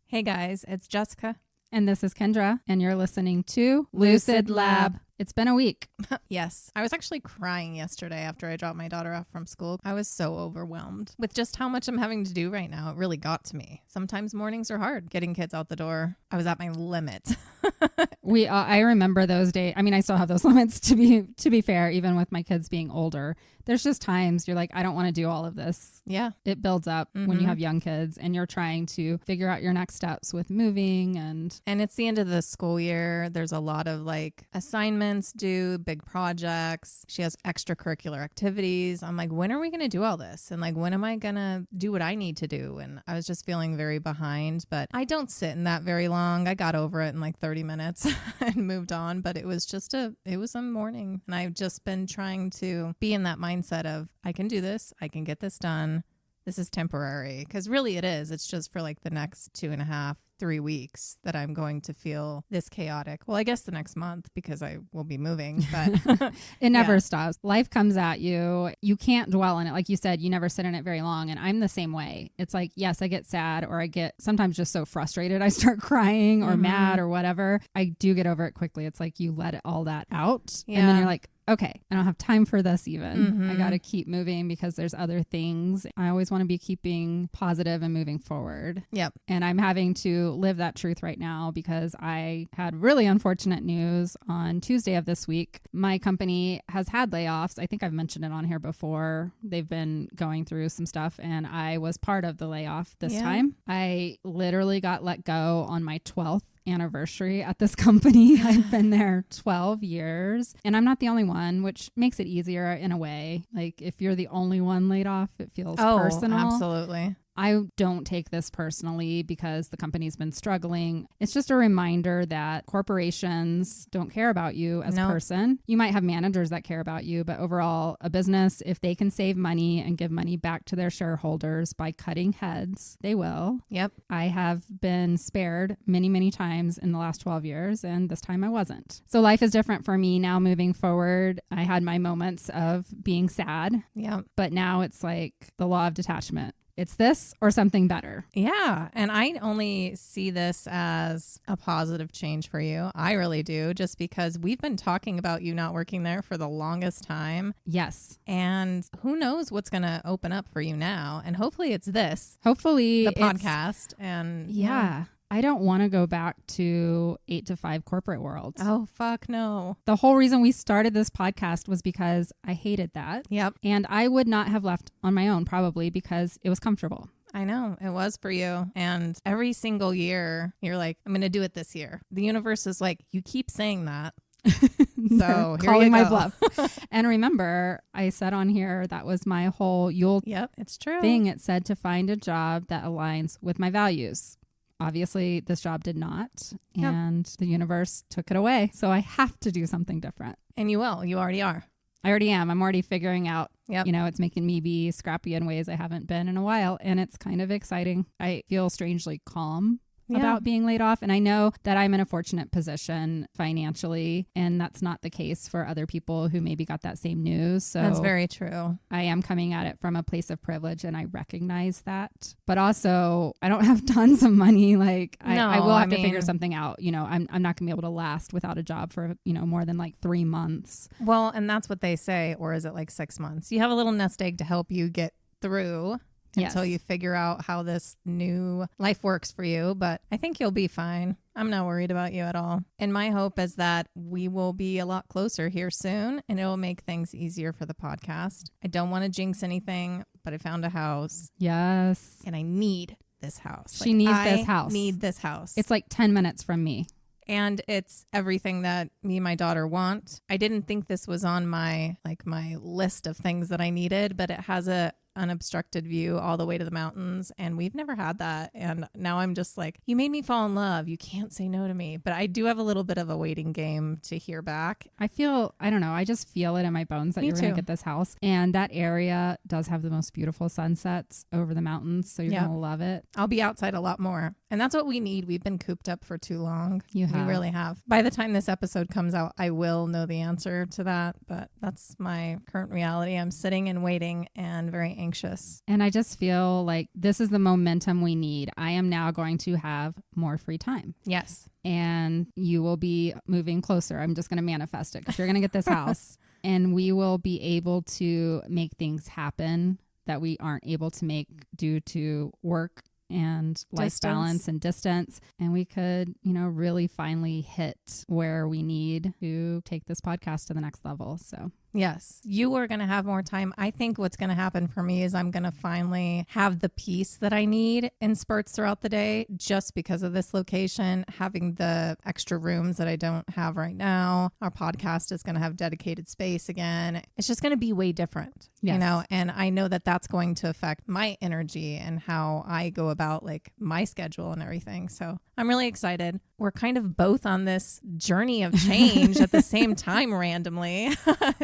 Hey guys, it's Jessica. And this is Kendra, and you're listening to Lucid Lab. It's been a week. Yes. I was actually crying yesterday after I dropped my daughter off from school. I was so overwhelmed with just how much I'm having to do right now. It really got to me. Sometimes mornings are hard getting kids out the door. I was at my limit. I remember those days. I mean, I still have those limits to be fair, even with my kids being older. There's just times you're like, I don't want to do all of this. Yeah. It builds up when you have young kids and you're trying to figure out your next steps with moving and it's the end of the school year. There's a lot of like assignments due, big projects. She has extracurricular activities. I'm like, when are we going to do all this? And like, when am I going to do what I need to do? And I was just feeling very behind, but I don't sit in that very long. I got over it in like 30 minutes and moved on, but it was a morning. And I've just been trying to be in that mindset of I can do this. I can get this done. This is temporary, because really it is. It's just for like the next 2.5-3 weeks that I'm going to feel this chaotic. Well, I guess the next month because I will be moving, but it never stops. Life comes at you. You can't dwell in it. Like you said, you never sit in it very long. And I'm the same way. It's like, yes, I get sad or I get sometimes just so frustrated. I start crying or mad or whatever. I do get over it quickly. It's like you let all that out. Yeah. And then you're like, okay, I don't have time for this even. I got to keep moving because there's other things. I always want to be keeping positive and moving forward. Yep. And I'm having to live that truth right now because I had really unfortunate news on Tuesday of this week. My company has had layoffs. I think I've mentioned it on here before. They've been going through some stuff and I was part of the layoff this time. I literally got let go on my 12th anniversary at this company. I've been there 12 years and I'm not the only one, which makes it easier in a way. Like if you're the only one laid off, it feels personal. Absolutely. I don't take this personally because the company's been struggling. It's just a reminder that corporations don't care about you as a person. You might have managers that care about you, but overall, a business, if they can save money and give money back to their shareholders by cutting heads, they will. Yep. I have been spared many, many times in the last 12 years, and this time I wasn't. So life is different for me now moving forward. I had my moments of being sad, but now it's like the law of detachment. It's this or something better. Yeah. And I only see this as a positive change for you. I really do, just because we've been talking about you not working there for the longest time. Yes. And who knows what's going to open up for you now. And hopefully it's this. Hopefully the podcast. And yeah. I don't want to go back to 8 to 5 corporate world. Oh, fuck no. The whole reason we started this podcast was because I hated that. Yep. And I would not have left on my own probably because it was comfortable. I know it was for you. And every single year you're like, I'm going to do it this year. The universe is like, you keep saying that. So here calling you my go. bluff. And remember, I said on here, that was my whole Yule it's true. thing. It said to find a job that aligns with my values. Obviously, this job did not, and the universe took it away. So I have to do something different. And you will. You already are. I already am. I'm already figuring out, it's making me be scrappy in ways I haven't been in a while. And it's kind of exciting. I feel strangely calm about being laid off. And I know that I'm in a fortunate position financially, and that's not the case for other people who maybe got that same news. So that's very true. I am coming at it from a place of privilege and I recognize that. But also I don't have tons of money. Like I will have to figure something out. I'm not gonna be able to last without a job for, more than like 3 months. Well, and that's what they say. Or is it like 6 months? You have a little nest egg to help you get through until you figure out how this new life works for you. But I think you'll be fine. I'm not worried about you at all. And my hope is that we will be a lot closer here soon and it will make things easier for the podcast. I don't want to jinx anything, but I found a house. Yes. And I need this house. She needs this house. I need this house. It's like 10 minutes from me. And it's everything that me and my daughter want. I didn't think this was on my list of things that I needed, but it has a unobstructed view all the way to the mountains, and we've never had that. And now I'm just like, you made me fall in love. You can't say no to me. But I do have a little bit of a waiting game to hear back. I don't know. I just feel it in my bones that you're going to get this house. And that area does have the most beautiful sunsets over the mountains. So you're going to love it. I'll be outside a lot more. And that's what we need. We've been cooped up for too long. You have. We really have. By the time this episode comes out, I will know the answer to that. But that's my current reality. I'm sitting and waiting and very anxious. And I just feel like this is the momentum we need. I am now going to have more free time. Yes. And you will be moving closer. I'm just going to manifest it because you're going to get this house. And we will be able to make things happen that we aren't able to make due to work and life balance and distance. And we could, really finally hit where we need to take this podcast to the next level. So yes, you are going to have more time. I think what's going to happen for me is I'm going to finally have the peace that I need in spurts throughout the day just because of this location, having the extra rooms that I don't have right now. Our podcast is going to have dedicated space again. It's just going to be way different, and I know that that's going to affect my energy and how I go about like my schedule and everything. So I'm really excited. We're kind of both on this journey of change at the same time randomly.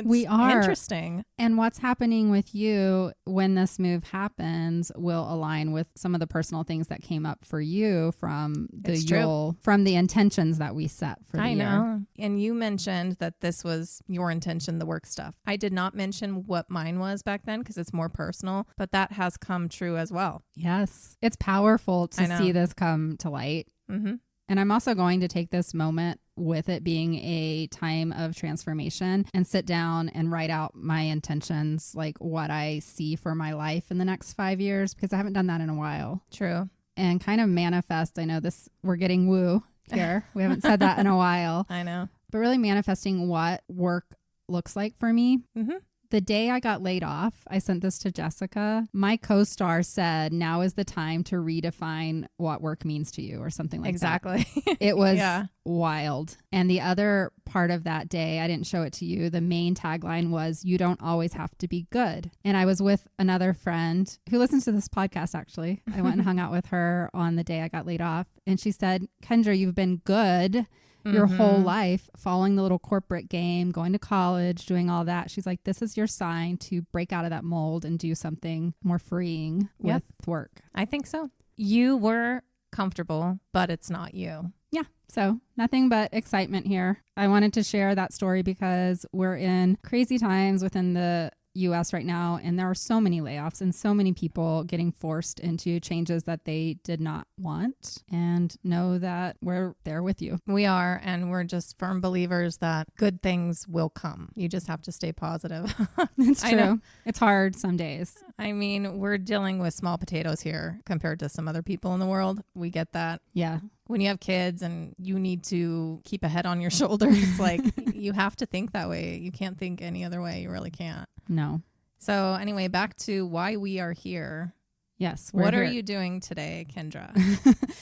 We are. Interesting. And what's happening with you when this move happens will align with some of the personal things that came up for you from the intentions that we set for the year. I know. And you mentioned that this was your intention, the work stuff. I did not mention what mine was back then because it's more personal, but that has come true as well. Yes. It's powerful to see this come to light. Mm-hmm. And I'm also going to take this moment with it being a time of transformation and sit down and write out my intentions, like what I see for my life in the next 5 years, because I haven't done that in a while. True. And kind of manifest. I know we're getting woo here. We haven't said that in a while. I know. But really manifesting what work looks like for me. Mm-hmm. The day I got laid off, I sent this to Jessica. My co-star said, now is the time to redefine what work means to you or something like that. Exactly. It was wild. And the other part of that day, I didn't show it to you. The main tagline was, you don't always have to be good. And I was with another friend who listens to this podcast, actually. I went and hung out with her on the day I got laid off. And she said, Kendra, you've been good your whole life, following the little corporate game, going to college, doing all that. She's like, this is your sign to break out of that mold and do something more freeing with work. I think so. You were comfortable, but it's not you. Yeah. So nothing but excitement here. I wanted to share that story because we're in crazy times within the US right now, and there are so many layoffs and so many people getting forced into changes that they did not want, and know that we're there with you. We are, and we're just firm believers that good things will come. You just have to stay positive. It's true. It's hard some days. I mean, we're dealing with small potatoes here compared to some other people in the world. We get that. Yeah. When you have kids and you need to keep a head on your shoulders, like you have to think that way. You can't think any other way. You really can't. No. So anyway, back to why we are here. Yes. What are you doing today, Kendra?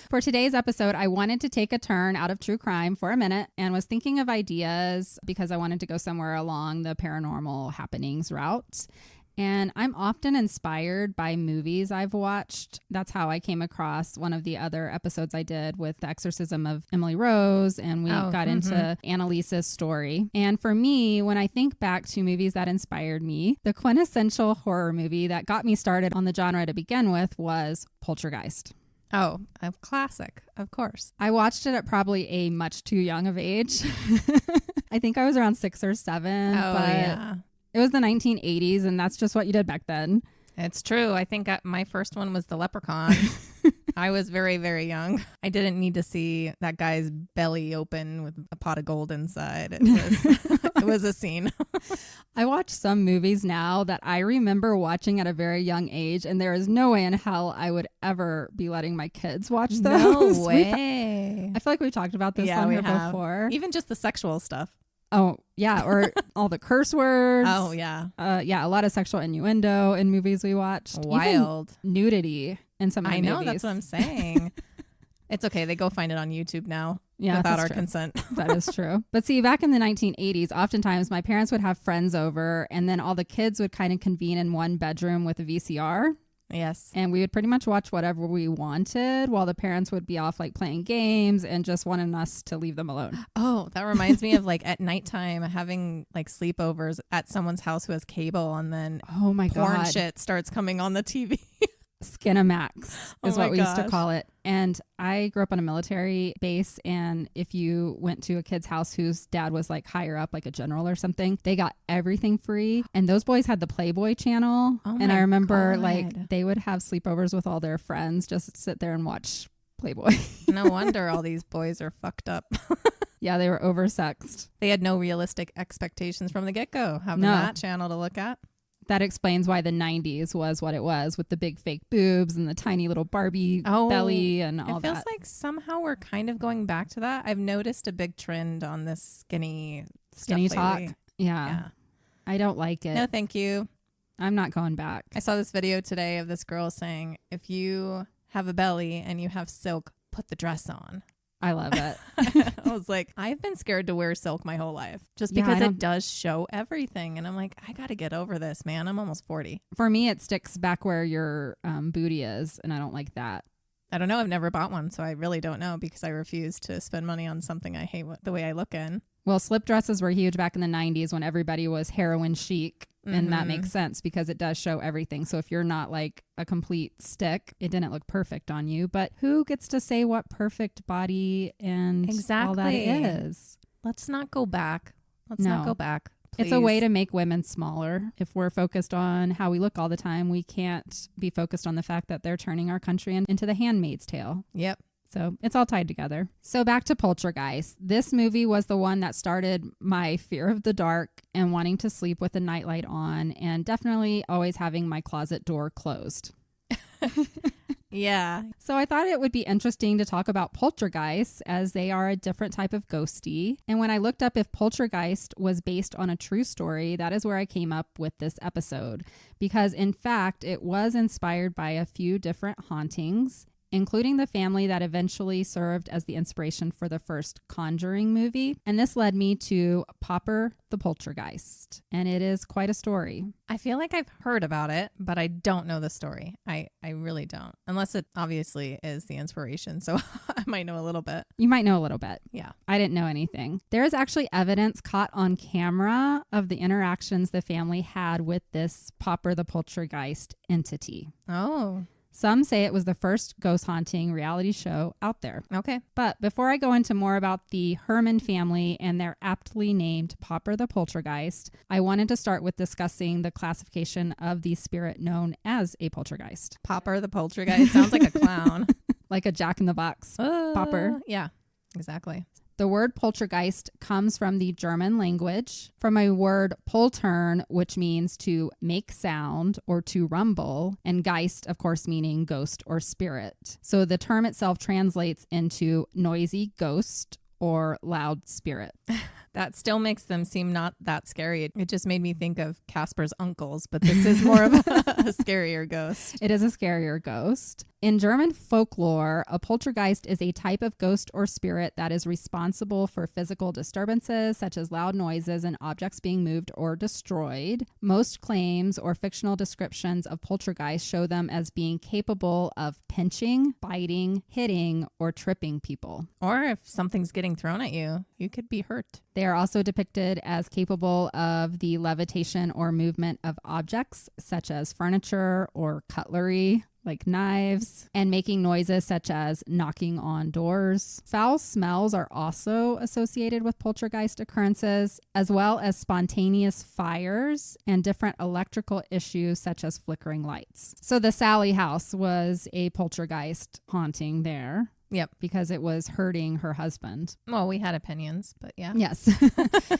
For today's episode, I wanted to take a turn out of true crime for a minute and was thinking of ideas because I wanted to go somewhere along the paranormal happenings route. And I'm often inspired by movies I've watched. That's how I came across one of the other episodes I did with The Exorcism of Emily Rose. And we got into Annalise's story. And for me, when I think back to movies that inspired me, the quintessential horror movie that got me started on the genre to begin with was Poltergeist. Oh, a classic, of course. I watched it at probably a much too young of age. I think I was around 6 or 7. Oh, but yeah. It was the 1980s, and that's just what you did back then. It's true. I think my first one was The Leprechaun. I was very, very young. I didn't need to see that guy's belly open with a pot of gold inside. It was a scene. I watch some movies now that I remember watching at a very young age, and there is no way in hell I would ever be letting my kids watch those. No way. I feel like we've talked about this on here before. Even just the sexual stuff. Oh, yeah. Or all the curse words. Oh, yeah. Yeah, a lot of sexual innuendo in movies we watched. Wild. Even nudity in some of the movies. I know, that's what I'm saying. It's okay. They go find it on YouTube now without our consent. That is true. But see, back in the 1980s, oftentimes my parents would have friends over, and then all the kids would kind of convene in one bedroom with a VCR. Yes. And we would pretty much watch whatever we wanted while the parents would be off like playing games and just wanting us to leave them alone. Oh, that reminds me of like at nighttime having like sleepovers at someone's house who has cable, and then oh my porn God. shit starts coming on the TV. Skinamax is Oh what my we used to gosh. call it. And I grew up on a military base, and if you went to a kid's house whose dad was like higher up, like a general or something, they got everything free. And those boys had the Playboy channel. Oh and I my remember God. like they would have sleepovers with all their friends, just sit there and watch Playboy. No wonder all these boys are fucked up. Yeah, they were oversexed. They had no realistic expectations from the get-go, having No. that channel to look at. That explains why the 90s was what it was, with the big fake boobs and the tiny little Barbie belly and all It feels that. like somehow we're kind of going back to that. I've noticed a big trend on this skinny Skinny stuff talk. lately. Yeah. I don't like it. No, thank you. I'm not going back. I saw this video today of this girl saying, if you have a belly and you have silk, put the dress on. I love it. I was like, I've been scared to wear silk my whole life just Yeah, I because don't- it does show everything. And I'm like, I got to get over this, man. I'm almost 40. For me, it sticks back where your booty is, and I don't like that. I don't know. I've never bought one, so I really don't know because I refuse to spend money on something I hate the way I look in. Well, slip dresses were huge back in the 90s when everybody was heroin chic. And that makes sense because it does show everything. So if you're not like a complete stick, it didn't look perfect on you. But who gets to say what perfect body and all that Exactly. is? Let's not go back. Let's No. not go back. It's a way please. to make women smaller. If we're focused on how we look all the time, we can't be focused on the fact that they're turning our country into the Handmaid's Tale. Yep. So it's all tied together. So back to Poltergeist. This movie was the one that started my fear of the dark and wanting to sleep with a nightlight on, and definitely always having my closet door closed. Yeah. So I thought it would be interesting to talk about poltergeists, as they are a different type of ghosty. And when I looked up if Poltergeist was based on a true story, that is where I came up with this episode. Because in fact, it was inspired by a few different hauntings, including the family that eventually served as the inspiration for the first Conjuring movie. And this led me to Popper the Poltergeist. And it is quite a story. I feel like I've heard about it, but I don't know the story. I really don't. Unless it obviously is the inspiration. So I might know a little bit. You might know a little bit. Yeah. I didn't know anything. There is actually evidence caught on camera of the interactions the family had with this Popper the Poltergeist entity. Oh, Some say it was the first ghost haunting reality show out there. okay. But before I go into more about the Hermann family and their aptly named Popper the Poltergeist, I wanted to start with discussing the classification of the spirit known as a poltergeist. Popper the Poltergeist sounds like a clown. Like a jack-in-the-box popper. Yeah, exactly. The word poltergeist comes from the German language, from a word poltern, which means to make sound or to rumble, and Geist, of course, meaning ghost or spirit. So the term itself translates into noisy ghost or loud spirit. That still makes them seem not that scary. It just made me think of Casper's uncles, but this is more of a scarier ghost. It is a scarier ghost. In German folklore, a poltergeist is a type of ghost or spirit that is responsible for physical disturbances, such as loud noises and objects being moved or destroyed. Most claims or fictional descriptions of poltergeist show them as being capable of pinching, biting, hitting, or tripping people. Or if something's getting thrown at you, you could be hurt. They are also depicted as capable of the levitation or movement of objects, such as furniture or cutlery, like knives, and making noises such as knocking on doors. Foul smells are also associated with poltergeist occurrences, as well as spontaneous fires and different electrical issues such as flickering lights. So the Sally house was a poltergeist haunting there. Yep. Because it was hurting her husband. Well, we had opinions, but yeah. Yes.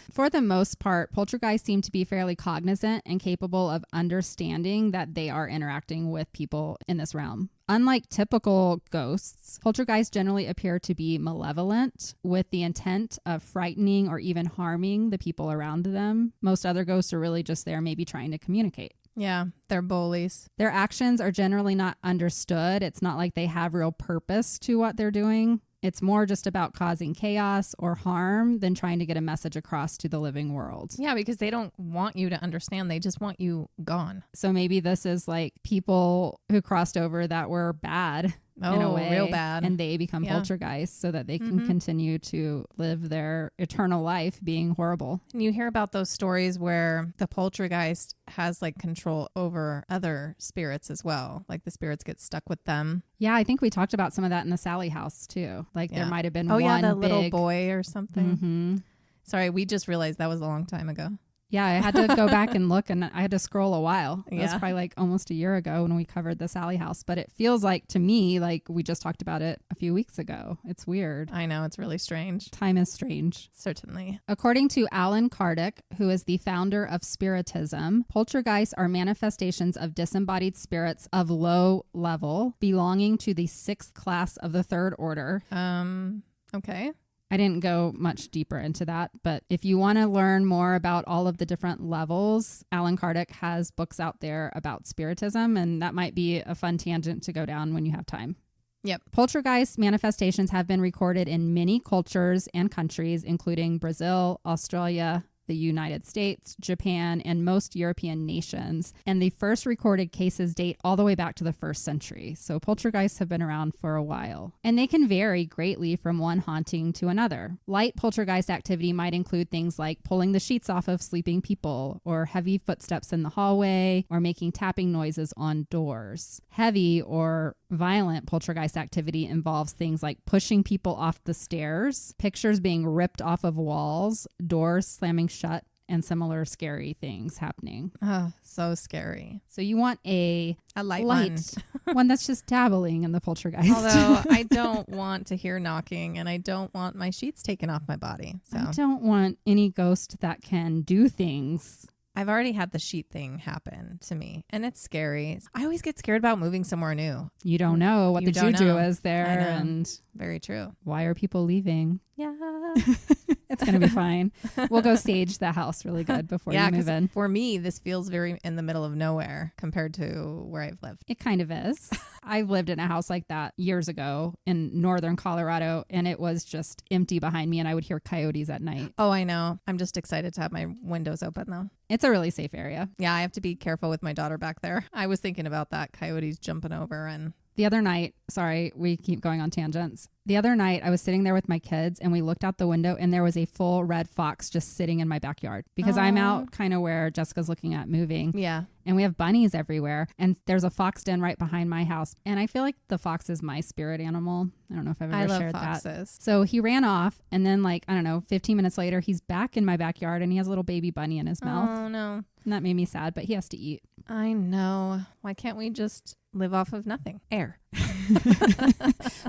For the most part, poltergeists seem to be fairly cognizant and capable of understanding that they are interacting with people in this realm. Unlike typical ghosts, poltergeists generally appear to be malevolent with the intent of frightening or even harming the people around them. Most other ghosts are really just there maybe trying to communicate. Yeah, they're bullies. Their actions are generally not understood. It's not like they have real purpose to what they're doing. It's more just about causing chaos or harm than trying to get a message across to the living world. Yeah, because they don't want you to understand. They just want you gone. So maybe this is like people who crossed over that were bad in a Oh, way. real bad. And they become Yeah. poltergeists so that they can continue to live their eternal life being horrible. And you hear about those stories where the poltergeist has like control over other spirits as well. Like the spirits get stuck with them. Yeah, I think we talked about some of that in the Sally house too. Like there Yeah. might have been Oh, one yeah, the big little boy or something. hmm Sorry, we just realized that was a long time ago. Yeah, I had to go back and look, and I had to scroll a while. It was Yeah. probably like almost a year ago when we covered the Sally house, but it feels like to me like we just talked about it a few weeks ago. It's weird. I know, it's really strange. Time is strange. Certainly. According to Alan Kardec, who is the founder of Spiritism, poltergeists are manifestations of disembodied spirits of low level belonging to the 6th class of the 3rd order. Okay. I didn't go much deeper into that, but if you want to learn more about all of the different levels, Alan Kardec has books out there about Spiritism, and that might be a fun tangent to go down when you have time. Yep. Poltergeist manifestations have been recorded in many cultures and countries, including Brazil, Australia, the United States, Japan, and most European nations. And the first recorded cases date all the way back to the 1st century. So poltergeists have been around for a while. And they can vary greatly from one haunting to another. Light poltergeist activity might include things like pulling the sheets off of sleeping people, or heavy footsteps in the hallway, or making tapping noises on doors. Heavy or violent poltergeist activity involves things like pushing people off the stairs, pictures being ripped off of walls, doors slamming shut, and similar scary things happening. Oh, so scary. So you want a light one that's just dabbling in the poltergeist. Although I don't want to hear knocking, and I don't want my sheets taken off my body. So I don't want any ghost that can do things. I've already had the sheet thing happen to me, and it's scary. I always get scared about moving somewhere new. You don't know what You the don't juju know. is there, I know. and Very true. why are people leaving? Yeah. It's going to be fine. We'll go stage the house really good before you move in. For me, this feels very in the middle of nowhere compared to where I've lived. It kind of is. I've lived in a house like that years ago in northern Colorado, and it was just empty behind me, and I would hear coyotes at night. Oh, I know. I'm just excited to have my windows open, though. It's a really safe area. Yeah, I have to be careful with my daughter back there. I was thinking about that, coyotes jumping over and... The other night, sorry, we keep going on tangents. The other night, I was sitting there with my kids and we looked out the window and there was a full red fox just sitting in my backyard because I'm out kind of where Jessica's looking at moving. Yeah. And we have bunnies everywhere. And there's a fox den right behind my house. And I feel like the fox is my spirit animal. I don't know if I've ever shared foxes. that. So he ran off. And then 15 minutes later, he's back in my backyard and he has a little baby bunny in his mouth. Oh, no. And that made me sad, but he has to eat. I know. Why can't we just live off of nothing? Air.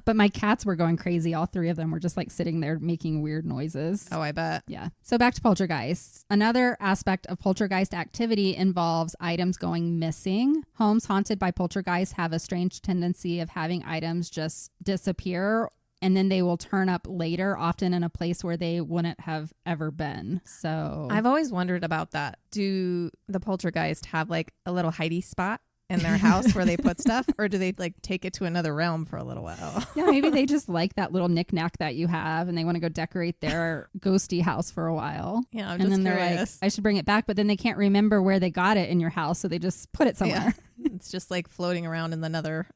But my cats were going crazy. All 3 of them were just sitting there making weird noises. Oh, I bet. Yeah. So back to poltergeists. Another aspect of poltergeist activity involves items going missing. Homes haunted by poltergeists have a strange tendency of having items just disappear, and then they will turn up later, often in a place where they wouldn't have ever been. So I've always wondered about that. Do the poltergeist have a little hidey spot in their house where they put stuff, or do they take it to another realm for a little while? yeah, maybe they just like that little knickknack that you have and they want to go decorate their ghosty house for a while. Yeah, I'm and just then curious. they're like, I should bring it back, but then they can't remember where they got it in your house, so they just put it somewhere. Yeah. It's just floating around in the nether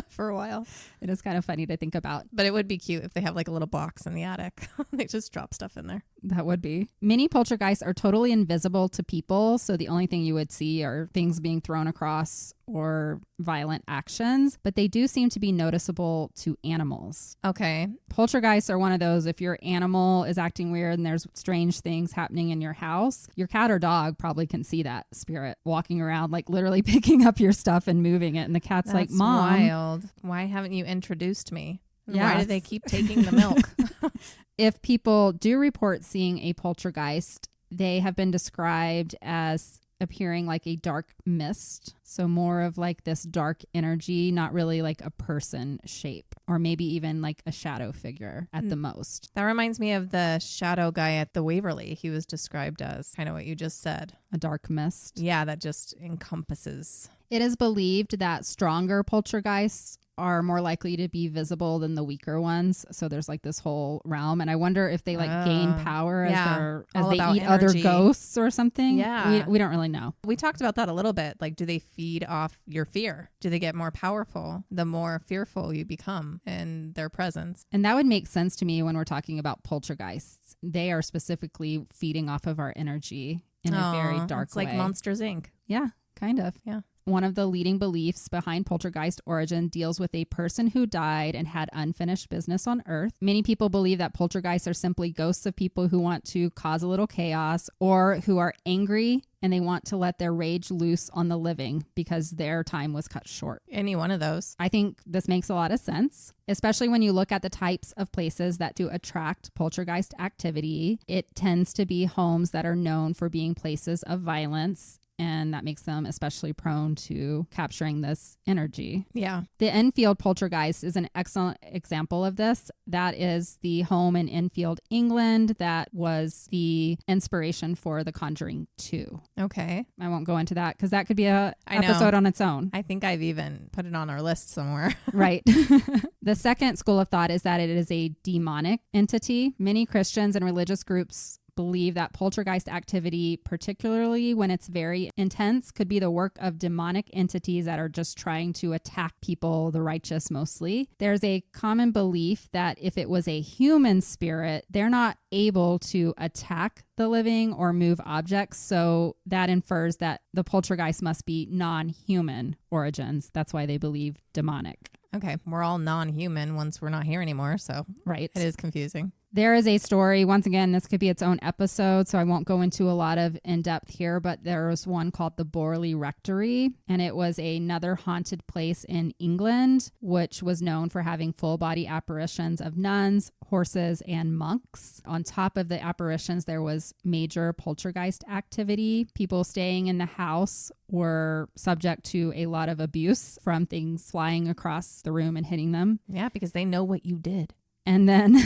for a while. It is kind of funny to think about. But it would be cute if they have a little box in the attic. They just drop stuff in there. That would be. Many poltergeists are totally invisible to people, so the only thing you would see are things being thrown across or violent actions, but they do seem to be noticeable to animals. Okay. Poltergeists are one of those, if your animal is acting weird and there's strange things happening in your house, your cat or dog probably can see that spirit walking around, literally picking up your stuff and moving it. And the cat's That's Mom. wild. Why haven't you introduced me? And Yes. Why do they keep taking the milk? If people do report seeing a poltergeist, they have been described as appearing like a dark mist. So more of this dark energy, not really a person shape, or maybe even a shadow figure at the most. That reminds me of the shadow guy at the Waverly. He was described as kind of what you just said. A dark mist. Yeah, that just encompasses. It is believed that stronger poltergeists are more likely to be visible than the weaker ones. So there's like this whole realm. And I wonder if they like gain power as they eat other ghosts or something. Yeah. We don't really know. We talked about that a little bit. Like, do they feed off your fear? Do they get more powerful the more fearful you become in their presence? And that would make sense to me when we're talking about poltergeists. They are specifically feeding off of our energy in a very dark way. It's like Monsters, Inc. Yeah, kind of. Yeah. One of the leading beliefs behind poltergeist origin deals with a person who died and had unfinished business on Earth. Many people believe that poltergeists are simply ghosts of people who want to cause a little chaos or who are angry and they want to let their rage loose on the living because their time was cut short. Any one of those. I think this makes a lot of sense, especially when you look at the types of places that do attract poltergeist activity. It tends to be homes that are known for being places of violence, and that makes them especially prone to capturing this energy. Yeah. The Enfield poltergeist is an excellent example of this. That is the home in Enfield, England, that was the inspiration for The Conjuring 2. Okay. I won't go into that because that could be a episode on its own. I think I've even put it on our list somewhere. Right. The second school of thought is that it is a demonic entity. Many Christians and religious groups believe that poltergeist activity, particularly when it's very intense, could be the work of demonic entities that are just trying to attack people, the righteous mostly. There's a common belief that if it was a human spirit, they're not able to attack the living or move objects. So that infers that the poltergeist must be non-human origins. That's why they believe demonic. Okay. We're all non-human once we're not here anymore. So right. It is confusing. There is a story, once again, this could be its own episode, so I won't go into a lot of in-depth here, but there was one called the Borley Rectory, and it was another haunted place in England, which was known for having full-body apparitions of nuns, horses, and monks. On top of the apparitions, there was major poltergeist activity. People staying in the house were subject to a lot of abuse from things flying across the room and hitting them. Yeah, because they know what you did. And then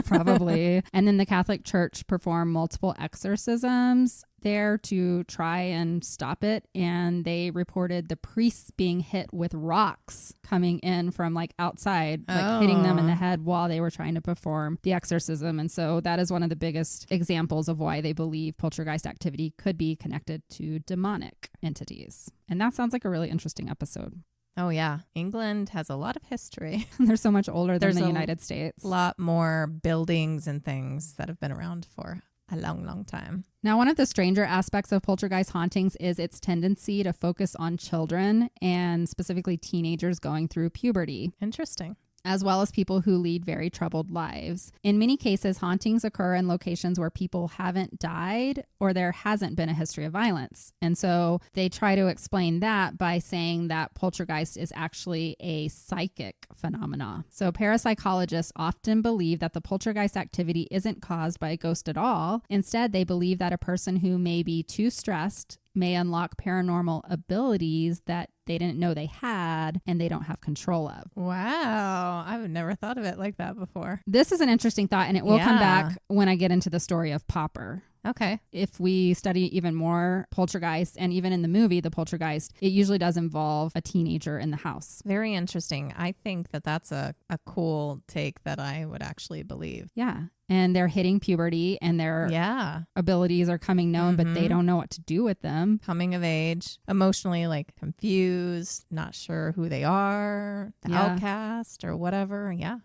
probably, and then the Catholic Church performed multiple exorcisms there to try and stop it. And they reported the priests being hit with rocks coming in from like outside, like hitting them in the head while they were trying to perform the exorcism. And so that is one of the biggest examples of why they believe poltergeist activity could be connected to demonic entities. And that sounds like a really interesting episode. Oh, yeah. England has a lot of history. They're so much older than the United States. A lot more buildings and things that have been around for a long, long time. Now, one of the stranger aspects of poltergeist hauntings is its tendency to focus on children and specifically teenagers going through puberty. Interesting. As well as people who lead very troubled lives. In many cases, hauntings occur in locations where people haven't died or there hasn't been a history of violence. And so they try to explain that by saying that poltergeist is actually a psychic phenomena. So parapsychologists often believe that the poltergeist activity isn't caused by a ghost at all. Instead, they believe that a person who may be too stressed may unlock paranormal abilities that they didn't know they had and they don't have control of. Wow. I've never thought of it like that before. This is an interesting thought, and it will come back when I get into the story of Popper. Okay. If we study even more poltergeist, and even in the movie, The Poltergeist, it usually does involve a teenager in the house. Very interesting. I think that that's a cool take that I would actually believe. Yeah. And they're hitting puberty and their abilities are coming known, but they don't know what to do with them. Coming of age, emotionally like confused, not sure who they are, the outcast or whatever. Yeah.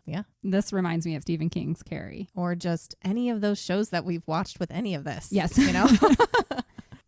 This reminds me of Stephen King's Carrie. Or just any of those shows that we've watched with any of this. Yes. You know?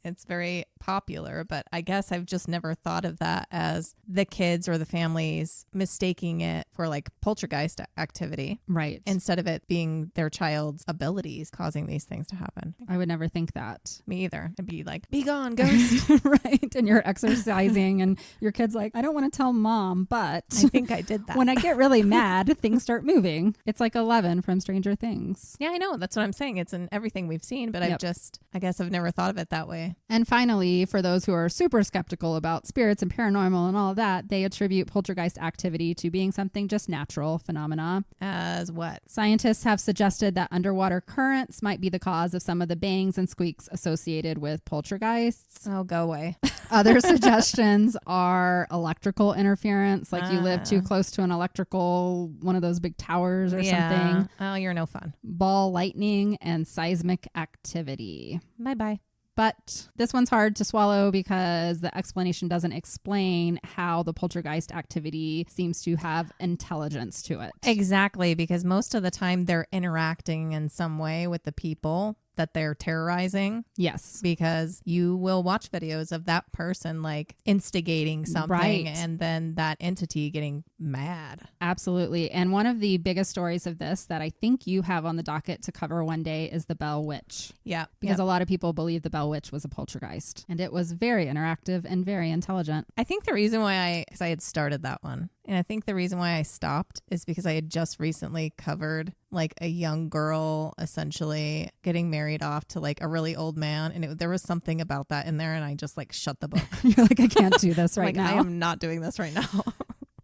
It's very popular, but I guess I've just never thought of that as the kids or the families mistaking it for like poltergeist activity. Right. Instead of it being their child's abilities causing these things to happen. I would never think that. Me either. I'd be like, be gone, ghost. Right. And you're exercising and your kid's like, I don't want to tell mom, but I think I did that. When I get really mad, things start moving. It's like 11 from Stranger Things. Yeah, I know. That's what I'm saying. It's in everything we've seen, but I guess I've never thought of it that way. And finally, for those who are super skeptical about spirits and paranormal and all of that, they attribute poltergeist activity to being something just natural phenomena. As what? Scientists have suggested that underwater currents might be the cause of some of the bangs and squeaks associated with poltergeists. Oh, go away. Other suggestions are electrical interference, like you live too close to an electrical, one of those big towers or something. Oh, you're no fun. Ball lightning and seismic activity. Bye-bye. But this one's hard to swallow because the explanation doesn't explain how the poltergeist activity seems to have intelligence to it. Exactly, because most of the time they're interacting in some way with the people that they're terrorizing. Yes. Because you will watch videos of that person like instigating something Right. and then that entity getting mad. Absolutely. And one of the biggest stories of this that I think you have on the docket to cover one day is the Bell Witch. Yeah. Because a lot of people believe the Bell Witch was a poltergeist. And it was very interactive and very intelligent. I think the reason why because I had started that one, and I think the reason why I stopped is because I had just recently covered like a young girl essentially getting married off to like a really old man. And there was something about that in there. And I just like shut the book. You're like, I can't do this right like, now. I am not doing this right now.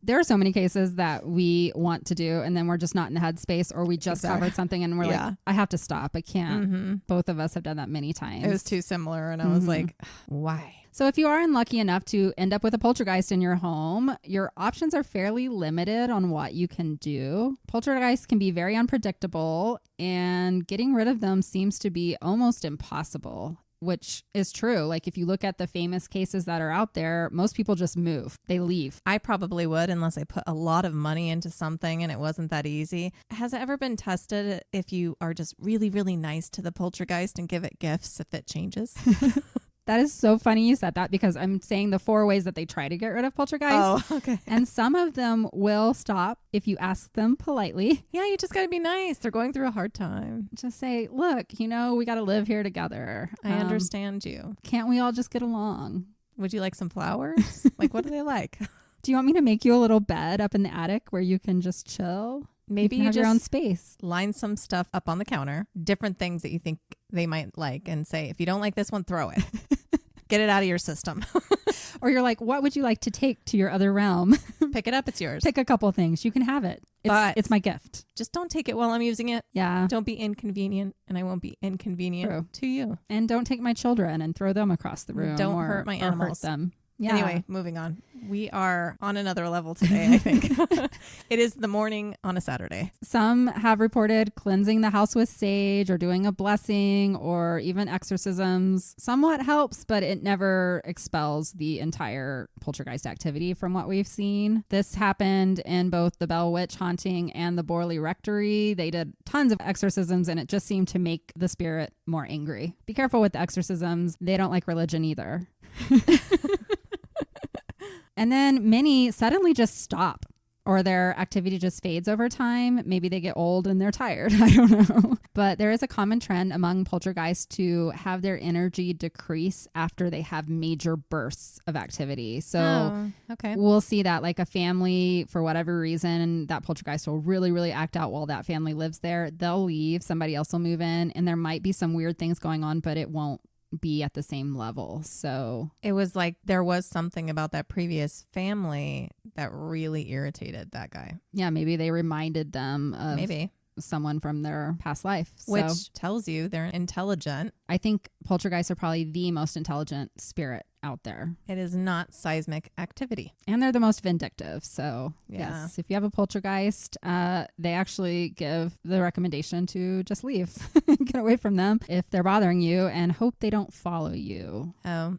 There are so many cases that we want to do and then we're just not in the headspace, or we just covered something and we're like, I have to stop. I can't. Both of us have done that many times. It was too similar. And I was like, why? So if you are unlucky enough to end up with a poltergeist in your home, your options are fairly limited on what you can do. Poltergeists can be very unpredictable, and getting rid of them seems to be almost impossible, which is true. Like if you look at the famous cases that are out there, most people just move. They leave. I probably would unless I put a lot of money into something and it wasn't that easy. Has it ever been tested if you are just really, really nice to the poltergeist and give it gifts if it changes? That is so funny you said that, because I'm saying the 4 ways that they try to get rid of poltergeists. Oh, okay. And some of them will stop if you ask them politely. Yeah, you just got to be nice. They're going through a hard time. Just say, look, we got to live here together. I understand you. Can't we all just get along? Would you like some flowers? Like, what do they like? Do you want me to make you a little bed up in the attic where you can just chill? Maybe you you have just your own space. line some stuff up on the counter, different things that you think they might like, and say, if you don't like this one, throw it. Get it out of your system. Or you're like, what would you like to take to your other realm? Pick it up. It's yours. Pick a couple things. You can have it. It's my gift. Just don't take it while I'm using it. Yeah. Don't be inconvenient, and I won't be inconvenient to you. And don't take my children and throw them across the room. Don't hurt my animals. Hurt them. Yeah. Anyway, moving on. We are on another level today, I think. It is the morning on a Saturday. Some have reported cleansing the house with sage or doing a blessing or even exorcisms. Somewhat helps, but it never expels the entire poltergeist activity from what we've seen. This happened in both the Bell Witch haunting and the Borley Rectory. They did tons of exorcisms, and it just seemed to make the spirit more angry. Be careful with the exorcisms. They don't like religion either. And then many suddenly just stop, or their activity just fades over time. Maybe they get old and they're tired. I don't know. But there is a common trend among poltergeists to have their energy decrease after they have major bursts of activity. So we'll see that, like a family, for whatever reason, that poltergeist will really, really act out while that family lives there. They'll leave. Somebody else will move in, and there might be some weird things going on, but it won't be at the same level. So it was like there was something about that previous family that really irritated that guy. Yeah, maybe they reminded them of someone from their past life. Which tells you they're intelligent. I think poltergeists are probably the most intelligent spirit out there. It is not seismic activity. And they're the most vindictive. So yeah. Yes, if you have a poltergeist, they actually give the recommendation to just leave. Get away from them if they're bothering you, and hope they don't follow you. Oh,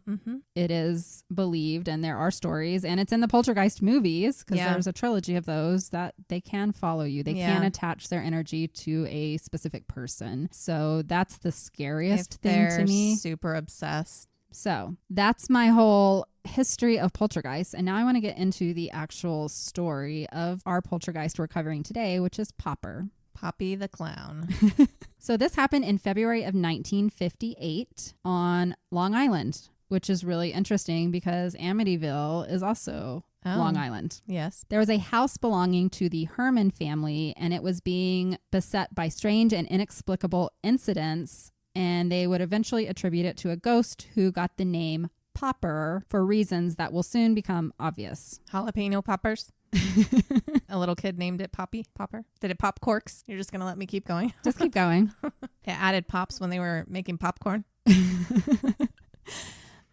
It is believed, and there are stories, and it's in the poltergeist movies, because there's a trilogy of those, that they can follow you. They can attach their energy to a specific person. So that's the scariest thing to me. Super obsessed. So that's my whole history of poltergeists. And now I want to get into the actual story of our poltergeist we're covering today, which is Popper. Poppy the Clown. So this happened in February of 1958 on Long Island, which is really interesting because Amityville is also Long Island. Yes. There was a house belonging to the Hermann family, and it was being beset by strange and inexplicable incidents and they would eventually attribute it to a ghost who got the name Popper for reasons that will soon become obvious. Jalapeno poppers. A little kid named it Popper. Did it pop corks? You're just going to let me keep going? Just keep going. It added pops when they were making popcorn.